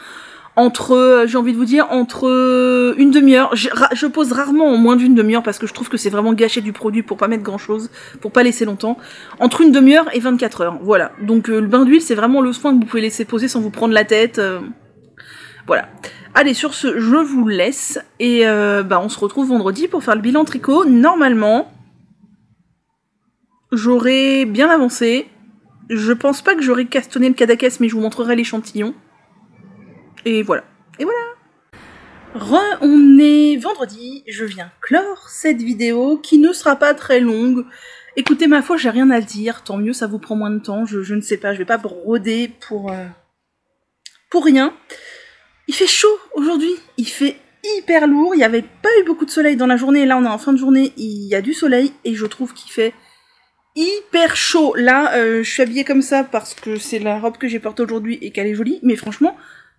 A: Entre, j'ai envie de vous dire, entre une demi-heure, je pose rarement en moins d'une demi-heure parce que je trouve que c'est vraiment gâcher du produit pour pas mettre grand chose, pour pas laisser longtemps. Entre une demi-heure et 24 heures, voilà. Donc le bain d'huile c'est vraiment le soin que vous pouvez laisser poser sans vous prendre la tête, voilà. Allez, sur ce, je vous laisse, et on se retrouve vendredi pour faire le bilan tricot. Normalement, j'aurai bien avancé. Je pense pas que j'aurai castonné le Cadaquès, mais je vous montrerai l'échantillon. Et voilà. Et voilà. On est vendredi, je viens clore cette vidéo qui ne sera pas très longue. Écoutez, ma foi, j'ai rien à dire, tant mieux, ça vous prend moins de temps, je ne sais pas, je vais pas broder pour rien. Il fait chaud aujourd'hui, il fait hyper lourd, il n'y avait pas eu beaucoup de soleil dans la journée, là on est en fin de journée, il y a du soleil, et je trouve qu'il fait hyper chaud. Là, je suis habillée comme ça parce que c'est la robe que j'ai portée aujourd'hui et qu'elle est jolie, mais franchement,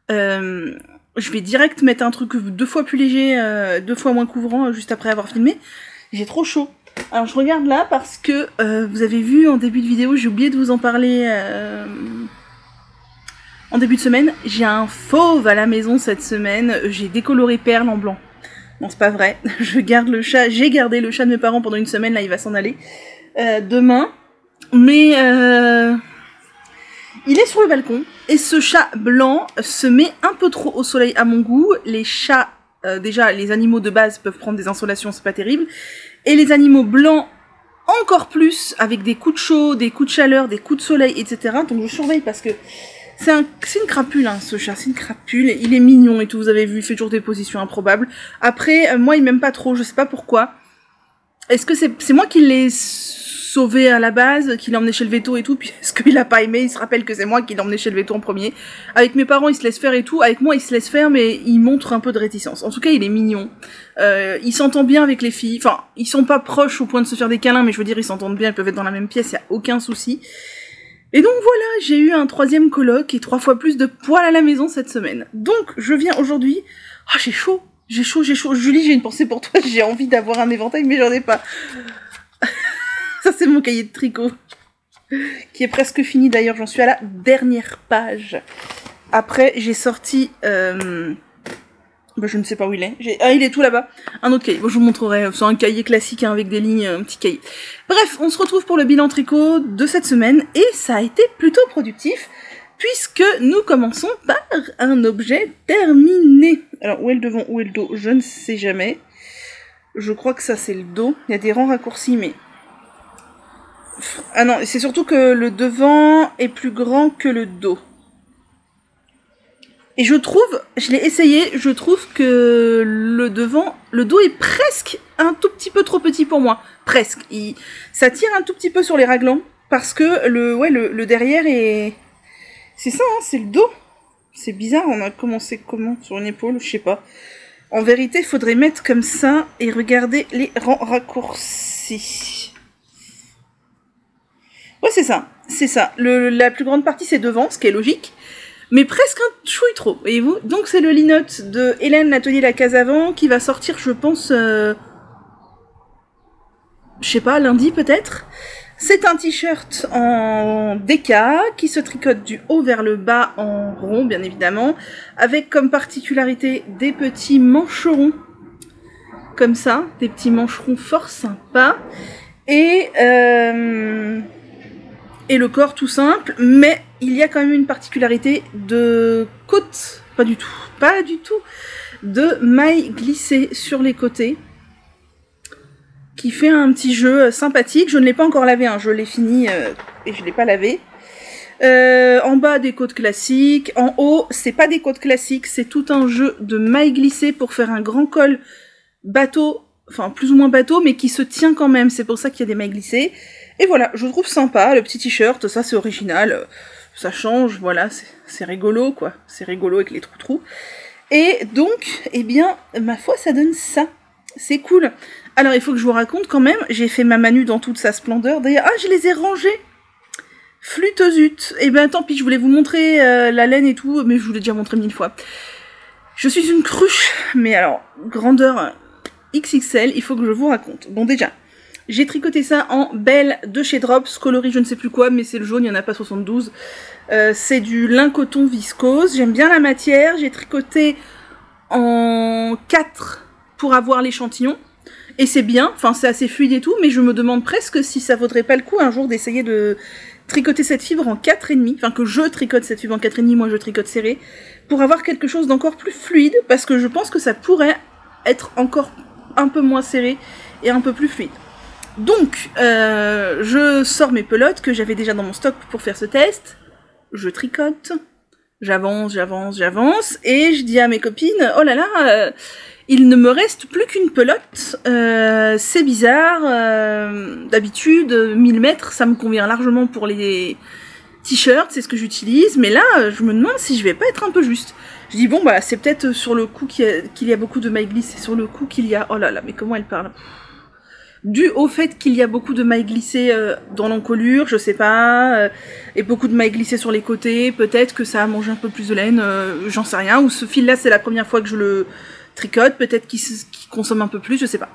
A: je vais direct mettre un truc 2 fois plus léger, 2 fois moins couvrant juste après avoir filmé. J'ai trop chaud. Alors je regarde là parce que vous avez vu en début de vidéo, j'ai oublié de vous en parler en début de semaine. J'ai un fauve à la maison cette semaine, j'ai décoloré Perle en blanc. Non, c'est pas vrai, je garde le chat, j'ai gardé le chat de mes parents pendant une semaine, là il va s'en aller demain. Mais il est sur le balcon, et ce chat blanc se met un peu trop au soleil à mon goût. Les chats, déjà les animaux de base peuvent prendre des insolations, c'est pas terrible. Et les animaux blancs encore plus, avec des coups de chaud, des coups de chaleur, des coups de soleil, etc. Donc je surveille parce que C'est une crapule, hein, ce chat, c'est une crapule. Il est mignon et tout, vous avez vu, il fait toujours des positions improbables. Après, moi, il m'aime pas trop, je sais pas pourquoi. Est-ce que c'est moi qui l'ai sauvé à la base, qui l'a emmené chez le veto et tout, puis est-ce qu'il a pas aimé, il se rappelle que c'est moi qui l'ai emmené chez le veto en premier. Avec mes parents, il se laisse faire et tout, avec moi, il se laisse faire, mais il montre un peu de réticence. En tout cas, il est mignon. Il s'entend bien avec les filles, enfin, ils sont pas proches au point de se faire des câlins, mais je veux dire, ils s'entendent bien, ils peuvent être dans la même pièce, y a aucun souci. Et donc voilà, j'ai eu un 3e coloc et 3 fois plus de poils à la maison cette semaine. Donc, je viens aujourd'hui... Ah, j'ai chaud. Julie, j'ai une pensée pour toi, j'ai envie d'avoir un éventail, mais j'en ai pas. Ça, c'est mon cahier de tricot. Qui est presque fini, d'ailleurs, j'en suis à la dernière page. Après, j'ai sorti... Bah, je ne sais pas où il est. Ah, il est tout là-bas. Un autre cahier. Bon, je vous montrerai. C'est un cahier classique, hein, avec des lignes, un petit cahier. Bref, on se retrouve pour le bilan tricot de cette semaine. Et ça a été plutôt productif, puisque nous commençons par un objet terminé. Alors, où est le devant, où est le dos? Je ne sais jamais. Je crois que ça, c'est le dos. Il y a des rangs raccourcis, mais... Ah non, c'est surtout que le devant est plus grand que le dos. Et je trouve, je l'ai essayé, je trouve que le dos est presque un tout petit peu trop petit pour moi. Presque. Ça tire un tout petit peu sur les raglans, parce que le derrière est... C'est ça, hein, c'est le dos. C'est bizarre, on a commencé comment? Sur une épaule, je sais pas. En vérité, il faudrait mettre comme ça et regarder les rangs raccourcis. Ouais, c'est ça, c'est ça. La plus grande partie, c'est devant, ce qui est logique. Mais presque un chouille trop, voyez-vous. Donc c'est le linote de Hélène l'atelier La Casavant qui va sortir, je pense, je sais pas, lundi peut-être. C'est un t-shirt en DK qui se tricote du haut vers le bas en rond, bien évidemment, avec comme particularité des petits mancherons, comme ça, des petits mancherons fort sympas, et le corps tout simple, mais il y a quand même une particularité de côte, pas du tout, de mailles glissées sur les côtés, qui fait un petit jeu sympathique. Je ne l'ai pas encore lavé, hein, je l'ai fini et je ne l'ai pas lavé. En bas, des côtes classiques, en haut, c'est pas des côtes classiques, c'est tout un jeu de mailles glissées pour faire un grand col bateau, enfin plus ou moins bateau, mais qui se tient quand même, c'est pour ça qu'il y a des mailles glissées. Et voilà, je trouve sympa, le petit t-shirt, ça c'est original, ça change, voilà, c'est rigolo quoi, c'est rigolo avec les trous-trous. Et donc, eh bien, ma foi, ça donne ça, c'est cool. Alors il faut que je vous raconte quand même, j'ai fait ma Manu dans toute sa splendeur, d'ailleurs, je les ai rangés, flûte-zut, et ben tant pis, je voulais vous montrer la laine et tout, mais je vous l'ai déjà montré 1000 fois. Je suis une cruche, mais alors, grandeur XXL, il faut que je vous raconte. Bon déjà, j'ai tricoté ça en belle de chez Drops, coloris je ne sais plus quoi, mais c'est le jaune, il n'y en a pas 72. C'est du lin coton viscose, j'aime bien la matière, j'ai tricoté en 4 pour avoir l'échantillon. Et c'est bien, enfin c'est assez fluide et tout, mais je me demande presque si ça vaudrait pas le coup un jour d'essayer de tricoter cette fibre en 4,5, enfin que je tricote cette fibre en 4,5, moi je tricote serré, pour avoir quelque chose d'encore plus fluide, parce que je pense que ça pourrait être encore un peu moins serré et un peu plus fluide. Donc, je sors mes pelotes que j'avais déjà dans mon stock pour faire ce test, je tricote, j'avance, et je dis à mes copines, oh là là, il ne me reste plus qu'une pelote, c'est bizarre, d'habitude 1000 mètres ça me convient largement pour les t-shirts, c'est ce que j'utilise, mais là je me demande si je vais pas être un peu juste. Je dis bon bah c'est peut-être sur le coup qu'il y a beaucoup de mailles glissées, sur le coup qu'il y a, oh là là mais comment elle parle, dû au fait qu'il y a beaucoup de mailles glissées dans l'encolure, je sais pas, et beaucoup de mailles glissées sur les côtés, peut-être que ça a mangé un peu plus de laine, j'en sais rien, ou ce fil là c'est la première fois que je le tricote, peut-être qu'il consomme un peu plus, je sais pas.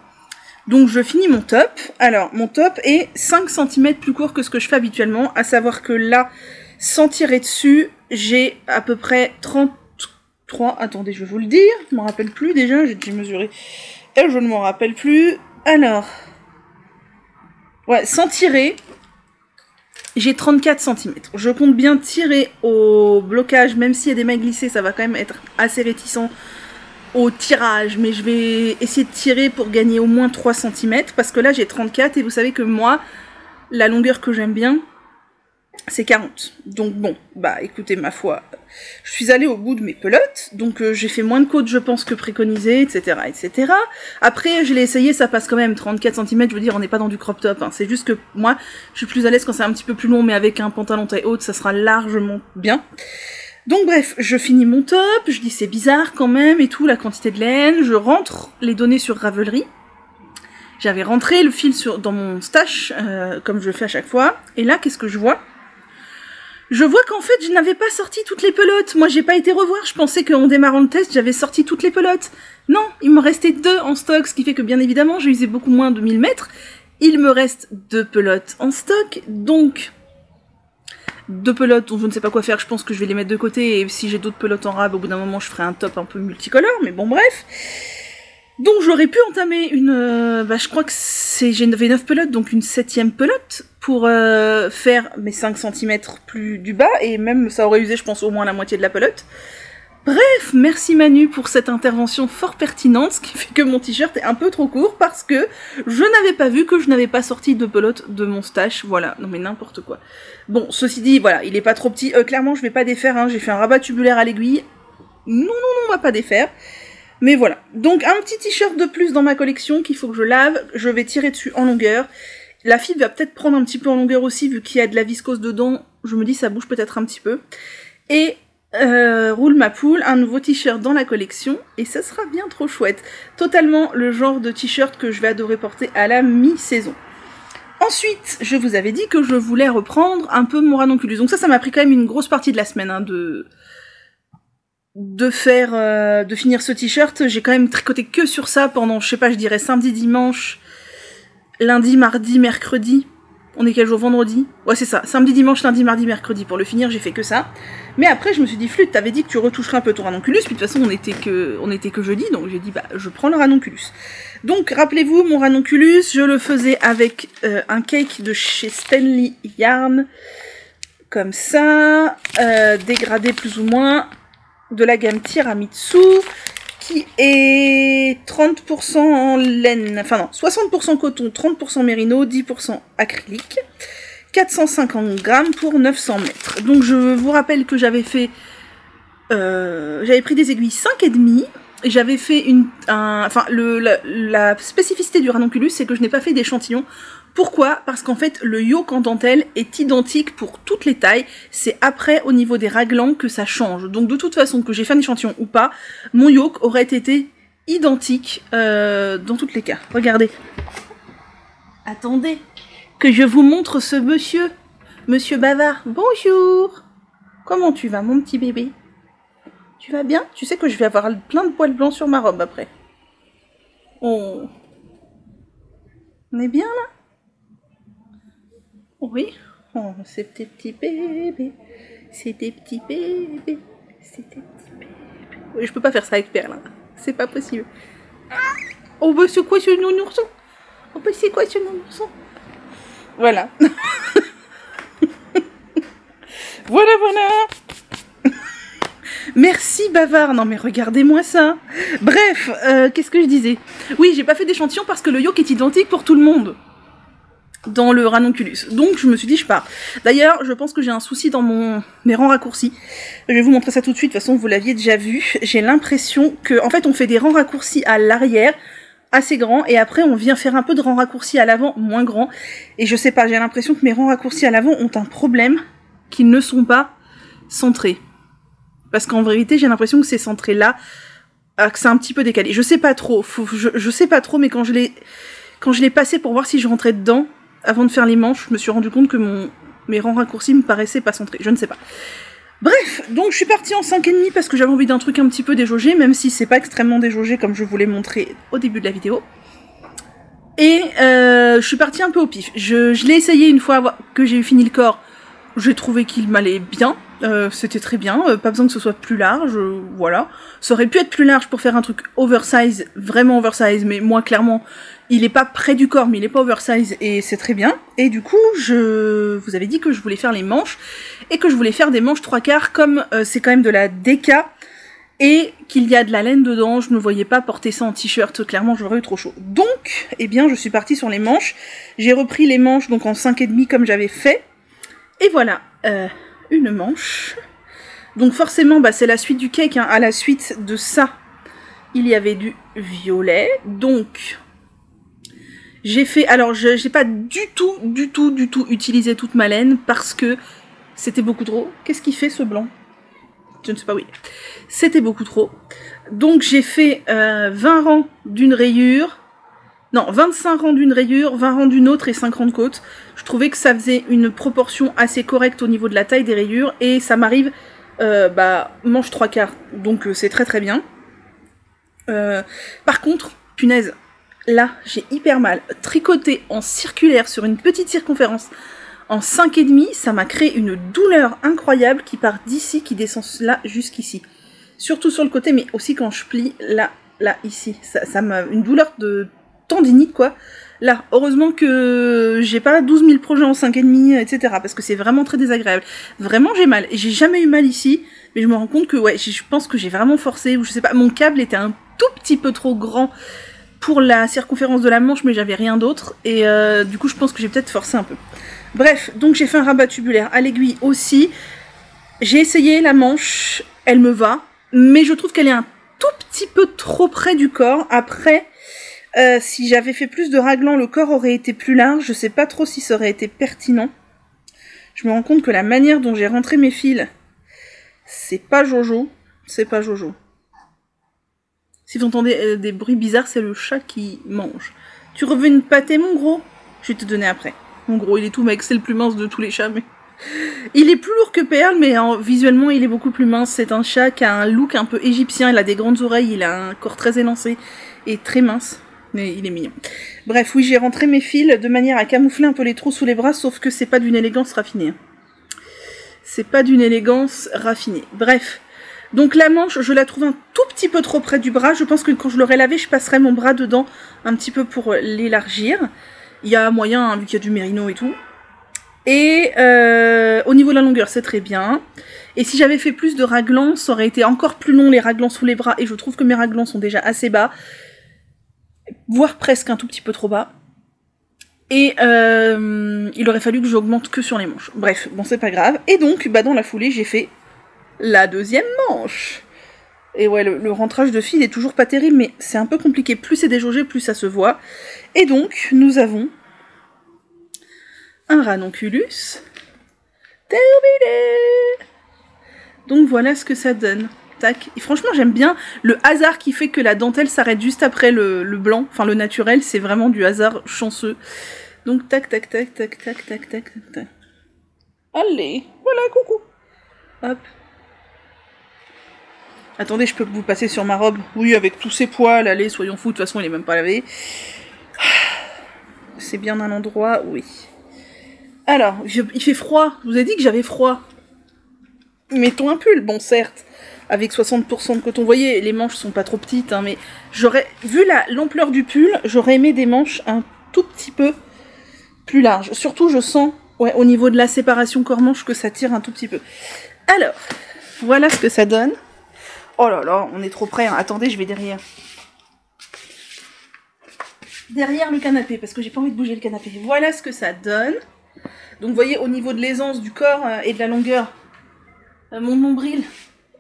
A: Donc je finis mon top. Alors mon top est 5 cm plus court que ce que je fais habituellement, à savoir que là, sans tirer dessus, j'ai à peu près 33, attendez je vais vous le dire, je m'en rappelle plus déjà, j'ai déjà mesuré, et je ne m'en rappelle plus. Alors, ouais, sans tirer, j'ai 34 cm. Je compte bien tirer au blocage, même s'il y a des mailles glissées, ça va quand même être assez réticent au tirage, mais je vais essayer de tirer pour gagner au moins 3 cm, parce que là j'ai 34, et vous savez que moi, la longueur que j'aime bien, c'est 40. Donc bon, bah écoutez, ma foi, je suis allée au bout de mes pelotes, donc j'ai fait moins de côtes, je pense, que préconisé, etc., etc. Après, je l'ai essayé, ça passe quand même 34 cm, je veux dire, on n'est pas dans du crop top, hein. C'est juste que moi, je suis plus à l'aise quand c'est un petit peu plus long, mais avec un pantalon taille haute, ça sera largement bien. Donc bref, je finis mon top, je dis c'est bizarre quand même, et tout, la quantité de laine, je rentre les données sur Ravelry. J'avais rentré le fil dans mon stash, comme je le fais à chaque fois, et là, qu'est-ce que je vois ? Je vois qu'en fait, je n'avais pas sorti toutes les pelotes. Moi, j'ai pas été revoir. Je pensais qu'en démarrant le test, j'avais sorti toutes les pelotes. Non, il me restait 2 en stock, ce qui fait que, bien évidemment, j'ai usé beaucoup moins de 1000 mètres. Il me reste 2 pelotes en stock, donc 2 pelotes dont je ne sais pas quoi faire. Je pense que je vais les mettre de côté, et si j'ai d'autres pelotes en rab, au bout d'un moment, je ferai un top un peu multicolore, mais bon, bref. Donc j'aurais pu entamer je crois que j'avais 9 pelotes, donc une 7e pelote, pour faire mes 5 cm plus du bas, et même ça aurait usé, je pense, au moins la moitié de la pelote. Bref, merci Manu pour cette intervention fort pertinente, ce qui fait que mon t-shirt est un peu trop court, parce que je n'avais pas vu que je n'avais pas sorti de pelote de mon stash, voilà, non mais n'importe quoi. Bon, ceci dit, voilà, il est pas trop petit, clairement je vais pas défaire, hein. J'ai fait un rabat tubulaire à l'aiguille, non, on va pas défaire. Mais voilà, donc un petit t-shirt de plus dans ma collection qu'il faut que je lave, je vais tirer dessus en longueur. La fille va peut-être prendre un petit peu en longueur aussi, vu qu'il y a de la viscose dedans, je me dis ça bouge peut-être un petit peu. Et roule ma poule, un nouveau t-shirt dans la collection, et ça sera bien trop chouette. Totalement le genre de t-shirt que je vais adorer porter à la mi-saison. Ensuite, je vous avais dit que je voulais reprendre un peu mon ranonculus, donc ça m'a pris quand même une grosse partie de la semaine, hein, de finir ce t-shirt. J'ai quand même tricoté que sur ça pendant, je sais pas, je dirais samedi, dimanche, lundi, mardi, mercredi. On est quel jour? Vendredi? Ouais, c'est ça. Samedi, dimanche, lundi, mardi, mercredi. Pour le finir, j'ai fait que ça. Mais après, je me suis dit, Flûte, t'avais dit que tu retoucherais un peu ton ranonculus, puis de toute façon, on était que jeudi, donc j'ai dit, bah, je prends le ranonculus. Donc, rappelez-vous, mon ranonculus, je le faisais avec un cake de chez Stanley Yarn, comme ça, dégradé plus ou moins, de la gamme Tiramisu, qui est 30% en laine, enfin non, 60% coton, 30% mérino, 10% acrylique, 450 grammes pour 900 mètres. Donc je vous rappelle que j'avais fait, j'avais pris des aiguilles 5,5, et j'avais fait la spécificité du ranonculus, c'est que je n'ai pas fait d'échantillon. Pourquoi? Parce qu'en fait, le yoke en dentelle est identique pour toutes les tailles. C'est après, au niveau des raglans, que ça change. Donc de toute façon, que j'ai fait un échantillon ou pas, mon yoke aurait été identique dans tous les cas. Regardez. Attendez, que je vous montre ce monsieur. Monsieur Bavard. Bonjour. Comment tu vas, mon petit bébé? Tu vas bien? Tu sais que je vais avoir plein de poils blancs sur ma robe après. On est bien là? Oui, oh, c'est tes petits bébés, c'est des petits bébés, c'est des petits bébés. Oui, je peux pas faire ça avec Perle, hein. C'est pas possible. Oh bah c'est quoi ce nounourson? Oh bah c'est quoi ce nounourson? Voilà. Voilà. Merci Bavard, non mais regardez-moi ça. Bref, qu'est-ce que je disais? Oui, j'ai pas fait d'échantillon parce que le yoke est identique pour tout le monde dans le ranonculus. Donc je me suis dit je pars. D'ailleurs, je pense que j'ai un souci dans mes rangs raccourcis. Je vais vous montrer ça tout de suite, de toute façon vous l'aviez déjà vu. J'ai l'impression que, en fait, on fait des rangs raccourcis à l'arrière, assez grands, et après on vient faire un peu de rangs raccourcis à l'avant, moins grands. Et je sais pas, j'ai l'impression que mes rangs raccourcis à l'avant ont un problème, qu'ils ne sont pas centrés. Parce qu'en vérité, j'ai l'impression que c'est centré là, que c'est un petit peu décalé. Je sais pas trop, je sais pas trop, mais quand je l'ai passé pour voir si je rentrais dedans, avant de faire les manches, je me suis rendu compte que mes rangs raccourcis me paraissaient pas centrés. Je ne sais pas. Bref, donc je suis partie en 5,5 parce que j'avais envie d'un truc un petit peu déjaugé, même si c'est pas extrêmement déjaugé comme je vous l'ai montré au début de la vidéo. Et je suis partie un peu au pif. Je l'ai essayé une fois que j'ai eu fini le corps. J'ai trouvé qu'il m'allait bien. C'était très bien. Pas besoin que ce soit plus large. Voilà. Ça aurait pu être plus large pour faire un truc oversize, vraiment oversize, mais moi clairement... Il est pas près du corps, mais il est pas oversize, et c'est très bien. Et du coup, je vous avais dit que je voulais faire les manches, et que je voulais faire des manches 3/4, comme c'est quand même de la DK, et qu'il y a de la laine dedans, je ne voyais pas porter ça en t-shirt, clairement j'aurais eu trop chaud. Donc, eh bien, je suis partie sur les manches, j'ai repris les manches donc en 5,5 comme j'avais fait, et voilà. une manche. Donc forcément, bah, c'est la suite du cake, hein. À la suite de ça, il y avait du violet. Donc, j'ai fait... Alors, j'ai pas du tout utilisé toute ma laine parce que c'était beaucoup trop. Qu'est-ce qu'il fait, ce blanc? Je ne sais pas, oui. C'était beaucoup trop. Donc, j'ai fait 20 rangs d'une rayure. Non, 25 rangs d'une rayure, 20 rangs d'une autre et 5 rangs de côte. Je trouvais que ça faisait une proportion assez correcte au niveau de la taille des rayures. Et ça m'arrive, manche 3/4. Donc, c'est très très bien. Par contre, punaise, là, j'ai hyper mal. Tricoter en circulaire sur une petite circonférence en 5,5, ça m'a créé une douleur incroyable qui part d'ici, qui descend là jusqu'ici. Surtout sur le côté, mais aussi quand je plie là, ici. Ça m'a une douleur de tendinite, quoi. Là, heureusement que j'ai pas 12 000 projets en 5,5, etc. Parce que c'est vraiment très désagréable. Vraiment, j'ai mal. J'ai jamais eu mal ici, mais je me rends compte que, ouais, je pense que j'ai vraiment forcé, ou je sais pas, mon câble était un tout petit peu trop grand pour la circonférence de la manche, mais j'avais rien d'autre. Et du coup, je pense que j'ai peut-être forcé un peu. Bref, donc j'ai fait un rabat tubulaire à l'aiguille aussi. J'ai essayé la manche, elle me va, mais je trouve qu'elle est un tout petit peu trop près du corps. Après, si j'avais fait plus de raglan, le corps aurait été plus large. Je sais pas trop si ça aurait été pertinent. Je me rends compte que la manière dont j'ai rentré mes fils, c'est pas Jojo. C'est pas Jojo. Si vous entendez des bruits bizarres, c'est le chat qui mange. Tu reveux une pâtée, mon gros? Je vais te donner après. Mon gros, il est tout mec, c'est le plus mince de tous les chats, mais... Il est plus lourd que Perle, mais visuellement, il est beaucoup plus mince. C'est un chat qui a un look un peu égyptien, il a des grandes oreilles, il a un corps très élancé et très mince. Mais il est mignon. Bref, oui, j'ai rentré mes fils de manière à camoufler un peu les trous sous les bras, sauf que c'est pas d'une élégance raffinée. C'est pas d'une élégance raffinée. Bref. Donc la manche, je la trouve un tout petit peu trop près du bras. Je pense que quand je l'aurai lavé, je passerai mon bras dedans un petit peu pour l'élargir. Il y a moyen, hein, vu qu'il y a du mérino et tout. Et au niveau de la longueur, c'est très bien. Et si j'avais fait plus de raglans, ça aurait été encore plus long les raglans sous les bras. Et je trouve que mes raglans sont déjà assez bas. Voire presque un tout petit peu trop bas. Et il aurait fallu que j'augmente que sur les manches. Bref, bon, c'est pas grave. Et donc, bah, dans la foulée, j'ai fait la deuxième manche. Et ouais, le rentrage de fil est toujours pas terrible, mais c'est un peu compliqué. Plus c'est déjaugé, plus ça se voit. Et donc, nous avons un ranonculus terminé. Donc voilà ce que ça donne. Tac. Et franchement, j'aime bien le hasard qui fait que la dentelle s'arrête juste après le blanc. Enfin, le naturel, c'est vraiment du hasard chanceux. Donc, tac, tac, tac, tac, tac, tac, tac, tac. Allez, voilà, coucou. Hop. Attendez, je peux vous passer sur ma robe. Oui, avec tous ces poils, allez, soyons fous, de toute façon, il est même pas lavé. C'est bien un endroit, oui. Alors, il fait froid. Je vous ai dit que j'avais froid. Mettons un pull, bon, certes. Avec 60% de coton. Vous voyez, les manches sont pas trop petites, hein, mais j'aurais, vu l'ampleur du pull, j'aurais aimé des manches un tout petit peu plus larges. Surtout, je sens, ouais, au niveau de la séparation corps-manche, que ça tire un tout petit peu. Alors, voilà ce que ça donne. Oh là là, on est trop près, hein. Attendez, je vais derrière. Derrière le canapé, parce que j'ai pas envie de bouger le canapé. Voilà ce que ça donne. Donc, vous voyez, au niveau de l'aisance du corps et de la longueur, mon nombril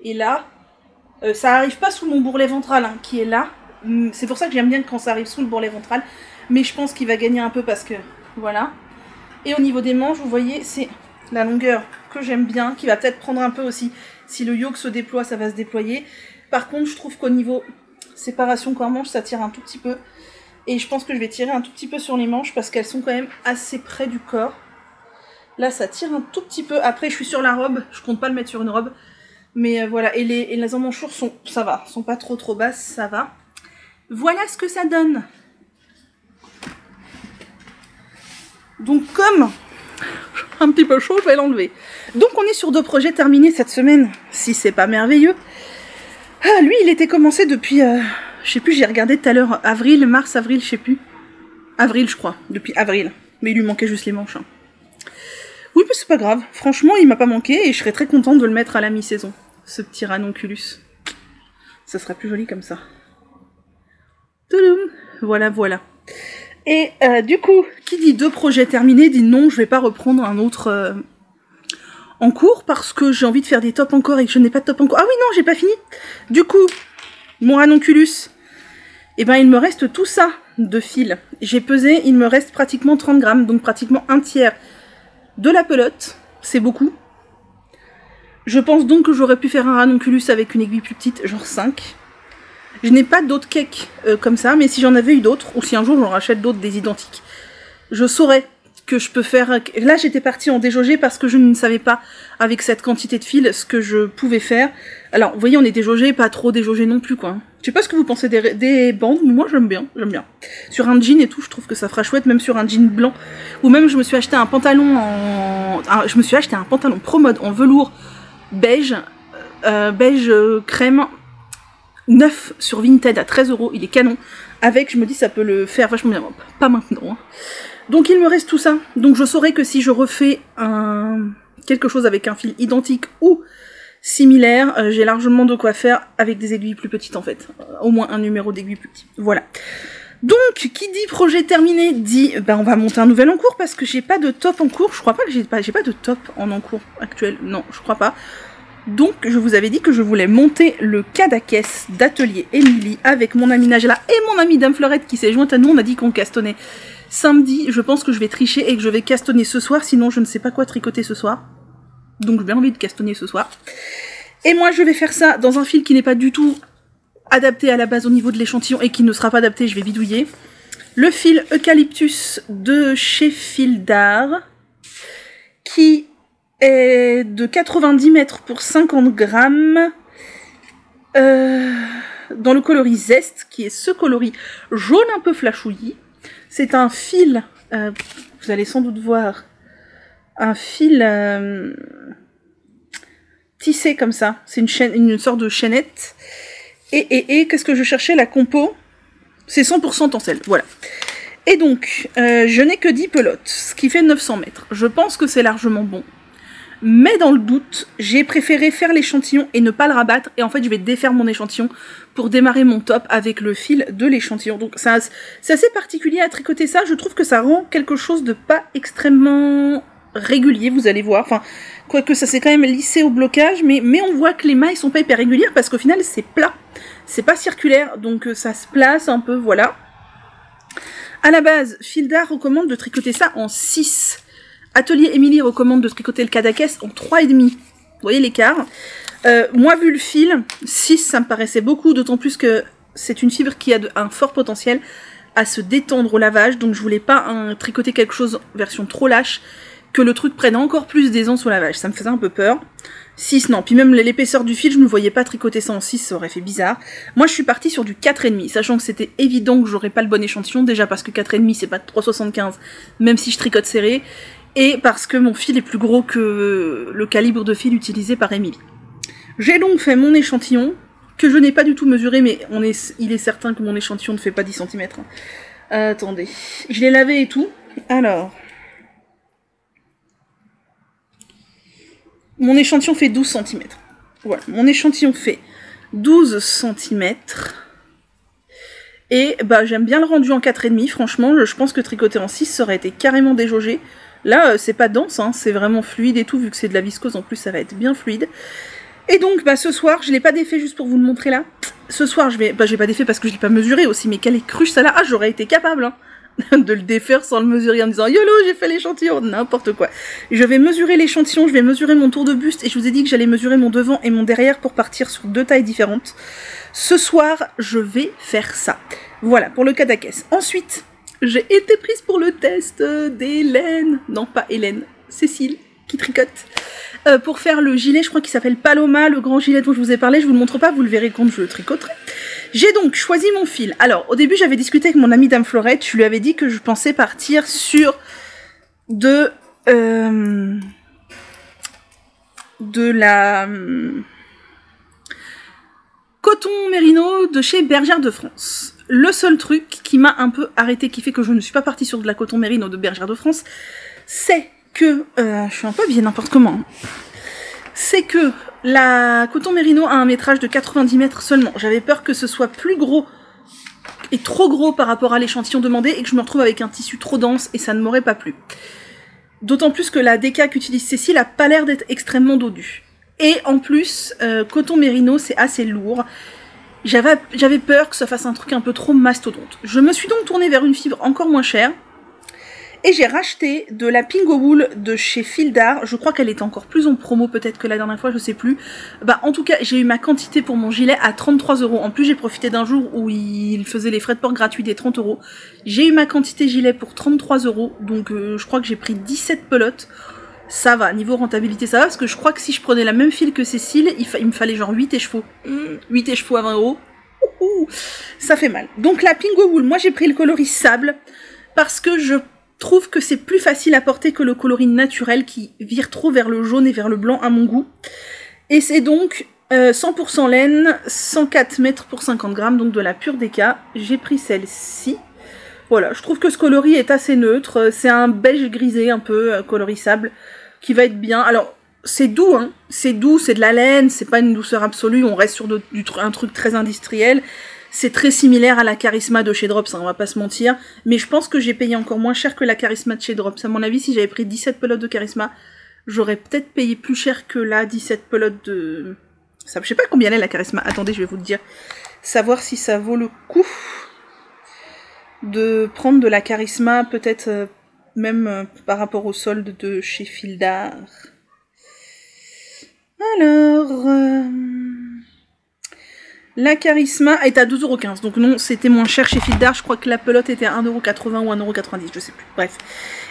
A: est là. Ça arrive pas sous mon bourrelet ventral, hein, qui est là. C'est pour ça que j'aime bien quand ça arrive sous le bourrelet ventral. Mais je pense qu'il va gagner un peu parce que, voilà. Et au niveau des manches, vous voyez, c'est la longueur que j'aime bien, qui va peut-être prendre un peu aussi. Si le yoke se déploie, ça va se déployer. Par contre, je trouve qu'au niveau séparation corps-manche, ça tire un tout petit peu. Et je pense que je vais tirer un tout petit peu sur les manches parce qu'elles sont quand même assez près du corps. Là, ça tire un tout petit peu. Après, je suis sur la robe. Je compte pas le mettre sur une robe. Mais voilà. Et les emmanchures sont, ça va. Sont pas trop basses. Ça va. Voilà ce que ça donne. Donc, comme un petit peu chaud, je vais l'enlever. Donc, on est sur 2 projets terminés cette semaine. Si c'est pas merveilleux. Ah, lui, il était commencé depuis... je sais plus, j'ai regardé tout à l'heure. Avril, mars, avril, je sais plus. Avril, je crois. Depuis avril. Mais il lui manquait juste les manches. Hein. Oui, mais c'est pas grave. Franchement, il m'a pas manqué et je serais très contente de le mettre à la mi-saison. Ce petit ranonculus. Ça serait plus joli comme ça. Touloum. Voilà, voilà. Et du coup, qui dit 2 projets terminés, dit non, je vais pas reprendre un autre en cours parce que j'ai envie de faire des tops encore et que je n'ai pas de top encore. Ah oui, non, j'ai pas fini. Du coup, mon ranonculus, eh ben, il me reste tout ça de fil. J'ai pesé, il me reste pratiquement 30 grammes, donc pratiquement un tiers de la pelote. C'est beaucoup. Je pense donc que j'aurais pu faire un ranonculus avec une aiguille plus petite, genre 5. Je n'ai pas d'autres cakes comme ça, mais si j'en avais eu d'autres, ou si un jour j'en rachète d'autres des identiques, je saurais que je peux faire... Là, j'étais partie en déjaugé parce que je ne savais pas, avec cette quantité de fil, ce que je pouvais faire. Alors, vous voyez, on est déjaugé, pas trop déjaugé non plus, quoi. Je sais pas ce que vous pensez des bandes, mais moi, j'aime bien, j'aime bien. Sur un jean et tout, je trouve que ça fera chouette, même sur un jean blanc. Ou même, je me suis acheté un pantalon je me suis acheté un pantalon pro-mode en velours beige, beige crème, neuf sur Vinted à 13 €, il est canon. Avec, je me dis, ça peut le faire vachement bien. Pas maintenant, hein. Donc il me reste tout ça. Donc je saurais que si je refais quelque chose avec un fil identique ou similaire, j'ai largement de quoi faire avec des aiguilles plus petites en fait. Au moins un numéro d'aiguille plus petit. Voilà. Donc, qui dit projet terminé, dit ben on va monter un nouvel en cours parce que j'ai pas de top en cours. Je crois pas que j'ai pas de top en cours actuel. Non, je crois pas. Donc, je vous avais dit que je voulais monter le Cadaquès d'Atelier Émilie avec mon amie Najla et mon amie Dame Fleurette qui s'est jointe à nous. On a dit qu'on castonnait samedi. Je pense que je vais tricher et que je vais castonner ce soir. Sinon, je ne sais pas quoi tricoter ce soir. Donc, j'ai bien envie de castonner ce soir. Et moi, je vais faire ça dans un fil qui n'est pas du tout adapté à la base au niveau de l'échantillon et qui ne sera pas adapté. Je vais bidouiller. Le fil Eucalyptus de chez Fil d'Art qui est de 90 mètres pour 50 grammes dans le coloris Zeste, qui est ce coloris jaune un peu flashouillis. C'est un fil, vous allez sans doute voir, un fil tissé comme ça. C'est une sorte de chaînette. Et qu'est-ce que je cherchais? La compo, c'est 100% tencel, voilà. Et donc, je n'ai que 10 pelotes, ce qui fait 900 mètres. Je pense que c'est largement bon. Mais dans le doute, j'ai préféré faire l'échantillon et ne pas le rabattre. Et en fait, je vais défaire mon échantillon pour démarrer mon top avec le fil de l'échantillon. Donc, c'est assez particulier à tricoter ça. Je trouve que ça rend quelque chose de pas extrêmement régulier, vous allez voir. Enfin, quoique ça s'est quand même lissé au blocage, mais on voit que les mailles sont pas hyper régulières parce qu'au final, c'est plat. C'est pas circulaire, donc ça se place un peu, voilà. À la base, Fil d'Art recommande de tricoter ça en 6. Atelier Émilie recommande de tricoter le Cadaquès en 3,5. Vous voyez l'écart? Moi, vu le fil, 6, ça me paraissait beaucoup, d'autant plus que c'est une fibre qui a un fort potentiel à se détendre au lavage, donc je voulais pas tricoter quelque chose version trop lâche, que le truc prenne encore plus d'aisance au lavage. Ça me faisait un peu peur. 6, non. Puis même l'épaisseur du fil, je ne me voyais pas tricoter ça en 6, ça aurait fait bizarre. Moi, je suis partie sur du 4,5, sachant que c'était évident que j'aurais pas le bon échantillon, déjà parce que 4,5, c'est pas 3,75, même si je tricote serré, et parce que mon fil est plus gros que le calibre de fil utilisé par Émilie. J'ai donc fait mon échantillon, que je n'ai pas du tout mesuré, mais il est certain que mon échantillon ne fait pas 10 cm. Attendez. Je l'ai lavé et tout. Alors... Mon échantillon fait 12 cm. Voilà, mon échantillon fait 12 cm. Et bah j'aime bien le rendu en 4,5, franchement. Je pense que tricoter en 6, ça aurait été carrément déjaugé. Là, c'est pas dense, hein, c'est vraiment fluide et tout, vu que c'est de la viscose, en plus ça va être bien fluide. Et donc, bah ce soir, je l'ai pas défait juste pour vous le montrer là. Ce soir, j'ai pas défait parce que je l'ai pas mesuré aussi, mais quelle est cruche ça là. Ah, j'aurais été capable, hein, de le défaire sans le mesurer en me disant YOLO, j'ai fait l'échantillon, n'importe quoi. Je vais mesurer l'échantillon, je vais mesurer mon tour de buste, et je vous ai dit que j'allais mesurer mon devant et mon derrière pour partir sur 2 tailles différentes. Ce soir, je vais faire ça. Voilà, pour le Cadaquès. Ensuite, j'ai été prise pour le test d'Hélène, non pas Hélène, Cécile, qui tricote, pour faire le gilet, je crois qu'il s'appelle Paloma, le grand gilet dont je vous ai parlé, je vous le montre pas, vous le verrez quand je le tricoterai. J'ai donc choisi mon fil. Alors, au début, j'avais discuté avec mon amie Dame Fleurette, je lui avais dit que je pensais partir sur de la coton mérino de chez Bergère de France. Le seul truc qui m'a un peu arrêté, qui fait que je ne suis pas partie sur de la coton mérino de Bergère de France, c'est que, je suis un peu bien n'importe comment, c'est que la coton mérino a un métrage de 90 mètres seulement. J'avais peur que ce soit plus gros et trop gros par rapport à l'échantillon demandé et que je me retrouve avec un tissu trop dense et ça ne m'aurait pas plu. D'autant plus que la DK qu'utilise Cécile a pas l'air d'être extrêmement dodue. Et en plus, coton mérino, c'est assez lourd. J'avais peur que ça fasse un truc un peu trop mastodonte. Je me suis donc tournée vers une fibre encore moins chère. Et j'ai racheté de la Pingo Wool de chez Fildar. Je crois qu'elle était encore plus en promo peut-être que la dernière fois, je sais plus. Bah en tout cas, j'ai eu ma quantité pour mon gilet à 33 €. En plus, j'ai profité d'un jour où il faisait les frais de port gratuits des 30 €. J'ai eu ma quantité gilet pour 33 €. Donc je crois que j'ai pris 17 pelotes. Ça va, niveau rentabilité ça va, parce que je crois que si je prenais la même file que Cécile, il me fallait genre 8 écheveaux. 8 écheveaux à 20 €. Ça fait mal. Donc la Pingo Wool, moi j'ai pris le coloris sable, parce que je trouve que c'est plus facile à porter que le coloris naturel qui vire trop vers le jaune et vers le blanc à mon goût. Et c'est donc 100% laine, 104 mètres pour 50 grammes, donc de la pure DK. J'ai pris celle-ci. Voilà, je trouve que ce coloris est assez neutre. C'est un beige grisé un peu, coloris sable, qui va être bien. Alors, c'est doux, hein. C'est doux, c'est de la laine, c'est pas une douceur absolue, on reste sur un truc très industriel. C'est très similaire à la Charisma de chez Drops, hein, on va pas se mentir. Mais je pense que j'ai payé encore moins cher que la Charisma de chez Drops. À mon avis, si j'avais pris 17 pelotes de Charisma, j'aurais peut-être payé plus cher que là, 17 pelotes de... Ça, je sais pas combien elle est la Charisma. Attendez, je vais vous le dire. Savoir si ça vaut le coup de prendre de la Charisma, peut-être même par rapport au solde de chez Fildar. Alors... La Charisma est à 12,15 €, donc non, c'était moins cher chez Fildar, je crois que la pelote était à 1,80 € ou 1,90 €, je sais plus, bref.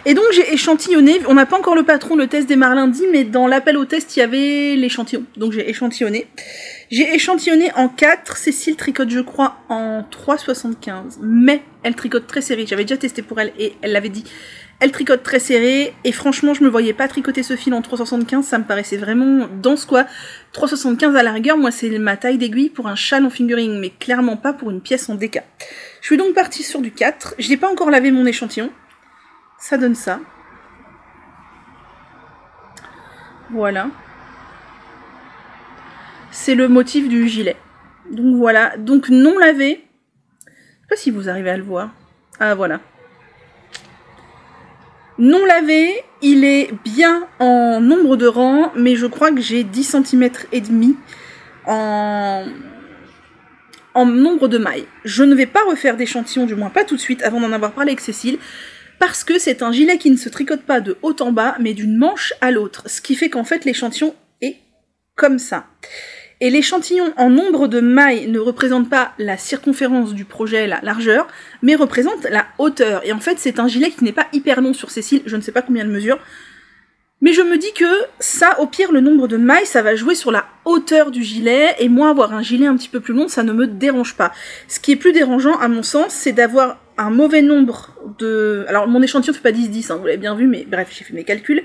A: Et donc j'ai échantillonné, on n'a pas encore le patron, le test des Marlundis, mais dans l'appel au test, il y avait l'échantillon, donc j'ai échantillonné. J'ai échantillonné en 4, Cécile tricote je crois en 3,75, mais elle tricote très serré, j'avais déjà testé pour elle et elle l'avait dit. Elle tricote très serré, et franchement, je me voyais pas tricoter ce fil en 3,75, ça me paraissait vraiment dense, quoi. 3,75 à la rigueur, moi, c'est ma taille d'aiguille pour un châle en fingering, mais clairement pas pour une pièce en DK. Je suis donc partie sur du 4. Je n'ai pas encore lavé mon échantillon. Ça donne ça. Voilà. C'est le motif du gilet. Donc voilà. Donc non lavé. Je sais pas si vous arrivez à le voir. Ah, voilà. Non lavé, il est bien en nombre de rangs, mais je crois que j'ai 10 cm et demi en nombre de mailles. Je ne vais pas refaire d'échantillon, du moins pas tout de suite, avant d'en avoir parlé avec Cécile, parce que c'est un gilet qui ne se tricote pas de haut en bas, mais d'une manche à l'autre, ce qui fait qu'en fait l'échantillon est comme ça. Et l'échantillon en nombre de mailles ne représente pas la circonférence du projet, la largeur, mais représente la hauteur. Et en fait, c'est un gilet qui n'est pas hyper long sur Cécile, je ne sais pas combien elle mesure. Mais je me dis que ça, au pire, le nombre de mailles, ça va jouer sur la hauteur du gilet, et moi, avoir un gilet un petit peu plus long, ça ne me dérange pas. Ce qui est plus dérangeant, à mon sens, c'est d'avoir un mauvais nombre de... Alors, mon échantillon fait pas 10-10, hein, vous l'avez bien vu, mais bref, j'ai fait mes calculs.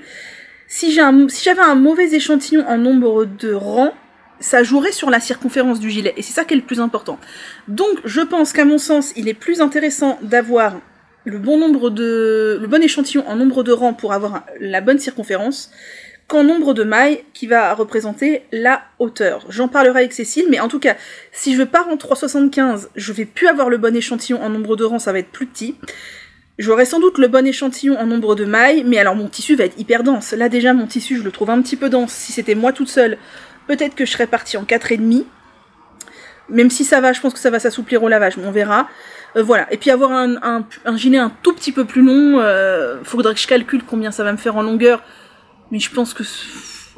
A: Si j'avais un mauvais échantillon en nombre de rangs, ça jouerait sur la circonférence du gilet, et c'est ça qui est le plus important. Donc, je pense qu'à mon sens, il est plus intéressant d'avoir le bon échantillon en nombre de rangs pour avoir la bonne circonférence, qu'en nombre de mailles qui va représenter la hauteur. J'en parlerai avec Cécile, mais en tout cas, si je pars en 3,75, je vais plus avoir le bon échantillon en nombre de rangs, ça va être plus petit. J'aurai sans doute le bon échantillon en nombre de mailles, mais alors mon tissu va être hyper dense. Là déjà, mon tissu, je le trouve un petit peu dense. Si c'était moi toute seule, peut-être que je serais partie en 4,5. Même si ça va, je pense que ça va s'assouplir au lavage, mais on verra. Voilà. Et puis avoir un gilet un tout petit peu plus long, faudrait que je calcule combien ça va me faire en longueur. Mais je pense que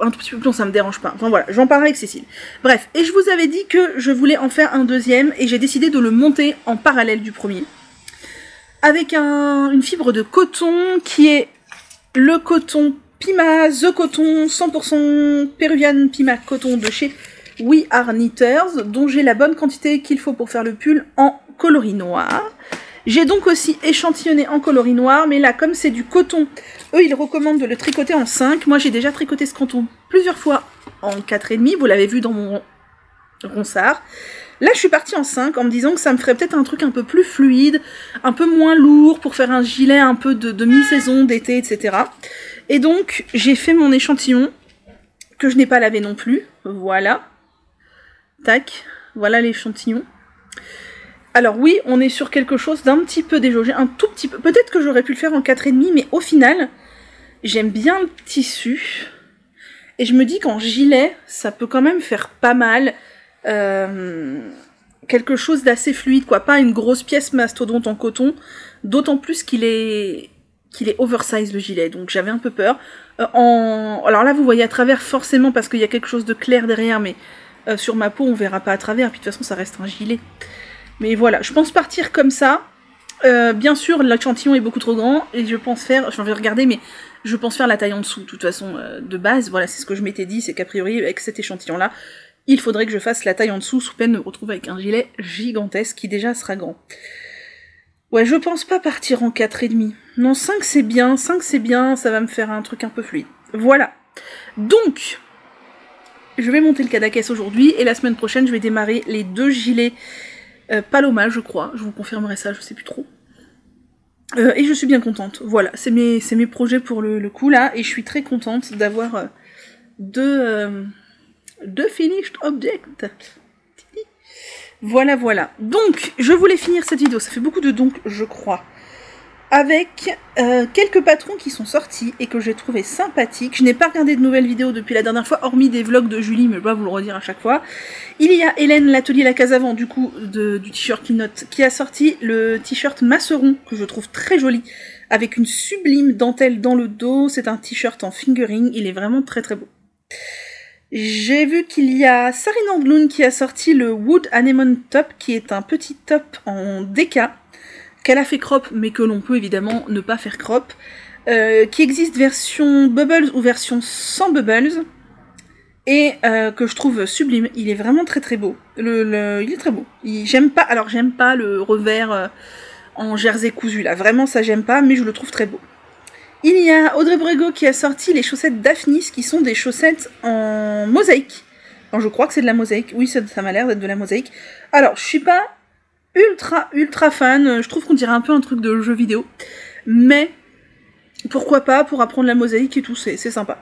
A: un tout petit peu plus long, ça me dérange pas. Enfin voilà, j'en parlerai avec Cécile. Bref, et je vous avais dit que je voulais en faire un deuxième, et j'ai décidé de le monter en parallèle du premier. Avec une fibre de coton qui est le coton Pima, The Coton, 100% Peruvian Pima Coton de chez We Are Knitters, dont j'ai la bonne quantité qu'il faut pour faire le pull en coloris noir. J'ai donc aussi échantillonné en coloris noir, mais là, comme c'est du coton, eux, ils recommandent de le tricoter en 5. Moi, j'ai déjà tricoté ce coton plusieurs fois en 4,5, vous l'avez vu dans mon ronsard. Là, je suis partie en 5 en me disant que ça me ferait peut-être un truc un peu plus fluide, un peu moins lourd, pour faire un gilet un peu de mi-saison, d'été, etc. Et donc, j'ai fait mon échantillon, que je n'ai pas lavé non plus. Voilà. Tac. Voilà l'échantillon. Alors oui, on est sur quelque chose d'un petit peu déjaugé, un tout petit peu. Peut-être que j'aurais pu le faire en 4,5, mais au final, j'aime bien le tissu. Et je me dis qu'en gilet, ça peut quand même faire pas mal. Quelque chose d'assez fluide, quoi. Pas une grosse pièce mastodonte en coton. D'autant plus qu'il est oversize, le gilet. Donc j'avais un peu peur. Alors là, vous voyez à travers forcément parce qu'il y a quelque chose de clair derrière. Mais sur ma peau, on verra pas à travers. Puis de toute façon, ça reste un gilet. Mais voilà, je pense partir comme ça. Bien sûr, l'échantillon est beaucoup trop grand. Et je pense faire... Je vais regarder, mais... Je pense faire la taille en dessous, de toute façon, de base. Voilà, c'est ce que je m'étais dit, c'est qu'a priori, avec cet échantillon-là, il faudrait que je fasse la taille en dessous, sous peine de me retrouver avec un gilet gigantesque, qui déjà sera grand. Ouais, je pense pas partir en 4,5. Non, 5 c'est bien, ça va me faire un truc un peu fluide. Voilà. Donc, je vais monter le Cadaqués aujourd'hui, et la semaine prochaine, je vais démarrer les 2 gilets Paloma, je crois. Je vous confirmerai ça, je sais plus trop. Et je suis bien contente, voilà, c'est mes projets pour le coup là, et je suis très contente d'avoir deux finished objects. Voilà. Donc, je voulais finir cette vidéo, ça fait beaucoup de donc, je crois, avec quelques patrons qui sont sortis et que j'ai trouvé sympathiques. Je n'ai pas regardé de nouvelles vidéos depuis la dernière fois, hormis des vlogs de Julie, mais je vais vous le redire à chaque fois. Il y a Hélène, l'atelier La Case Avant, du coup, du t-shirt Keynote, qui a sorti le t-shirt Masseron, que je trouve très joli, avec une sublime dentelle dans le dos. C'est un t-shirt en fingering, il est vraiment très très beau. J'ai vu qu'il y a Sarine Andloun qui a sorti le Wood Anemone Top, qui est un petit top en déca, qu'elle a fait crop, mais que l'on peut évidemment ne pas faire crop, qui existe version Bubbles ou version sans Bubbles, et que je trouve sublime. Il est vraiment très très beau. Il est très beau. J'aime pas le revers en jersey cousu là, vraiment ça j'aime pas, mais je le trouve très beau. Il y a Audrey Brego qui a sorti les chaussettes Daphnis, qui sont des chaussettes en mosaïque. Alors, je crois que c'est de la mosaïque, oui ça m'a l'air d'être de la mosaïque. Alors je suis pas ultra fan, je trouve qu'on dirait un peu un truc de jeu vidéo, mais pourquoi pas, pour apprendre la mosaïque et tout, c'est sympa.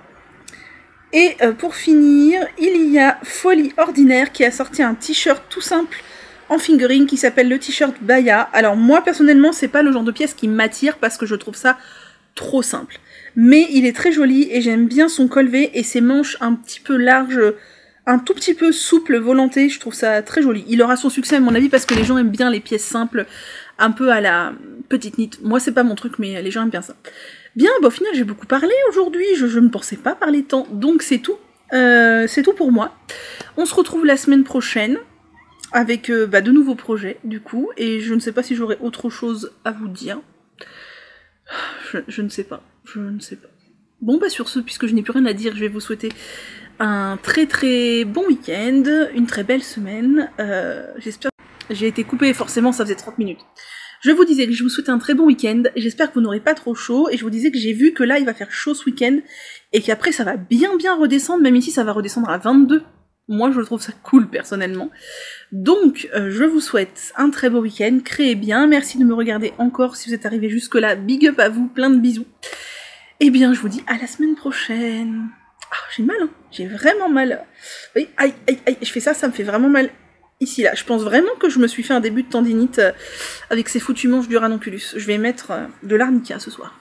A: Et pour finir, il y a Folie Ordinaire qui a sorti un t-shirt tout simple en fingering qui s'appelle le t-shirt Baya. Alors moi personnellement c'est pas le genre de pièce qui m'attire parce que je trouve ça trop simple, mais il est très joli et j'aime bien son col V et ses manches un petit peu larges, un tout petit peu souple, volonté, je trouve ça très joli. Il aura son succès à mon avis parce que les gens aiment bien les pièces simples, un peu à la petite knit. Moi c'est pas mon truc, mais les gens aiment bien ça. Bien, bah au final j'ai beaucoup parlé aujourd'hui, je ne pensais pas parler tant, donc c'est tout pour moi. On se retrouve la semaine prochaine avec de nouveaux projets du coup, et je ne sais pas si j'aurai autre chose à vous dire. Je ne sais pas. Bon bah sur ce, puisque je n'ai plus rien à dire, je vais vous souhaiter un très très bon week-end, une très belle semaine, j'espère... J'ai été coupée, forcément ça faisait 30 minutes. Je vous disais que je vous souhaitais un très bon week-end, j'espère que vous n'aurez pas trop chaud, et je vous disais que j'ai vu que là il va faire chaud ce week-end, et qu'après ça va bien redescendre, même ici ça va redescendre à 22. Moi je trouve ça cool personnellement. Donc je vous souhaite un très beau week-end, créez bien, merci de me regarder encore si vous êtes arrivés jusque là, big up à vous, plein de bisous. Et bien je vous dis à la semaine prochaine. Ah, j'ai mal, hein, j'ai vraiment mal. Oui, aïe, je fais ça me fait vraiment mal. Ici, là, je pense vraiment que je me suis fait un début de tendinite avec ces foutues manches du ranonculus. Je vais mettre de l'arnica ce soir.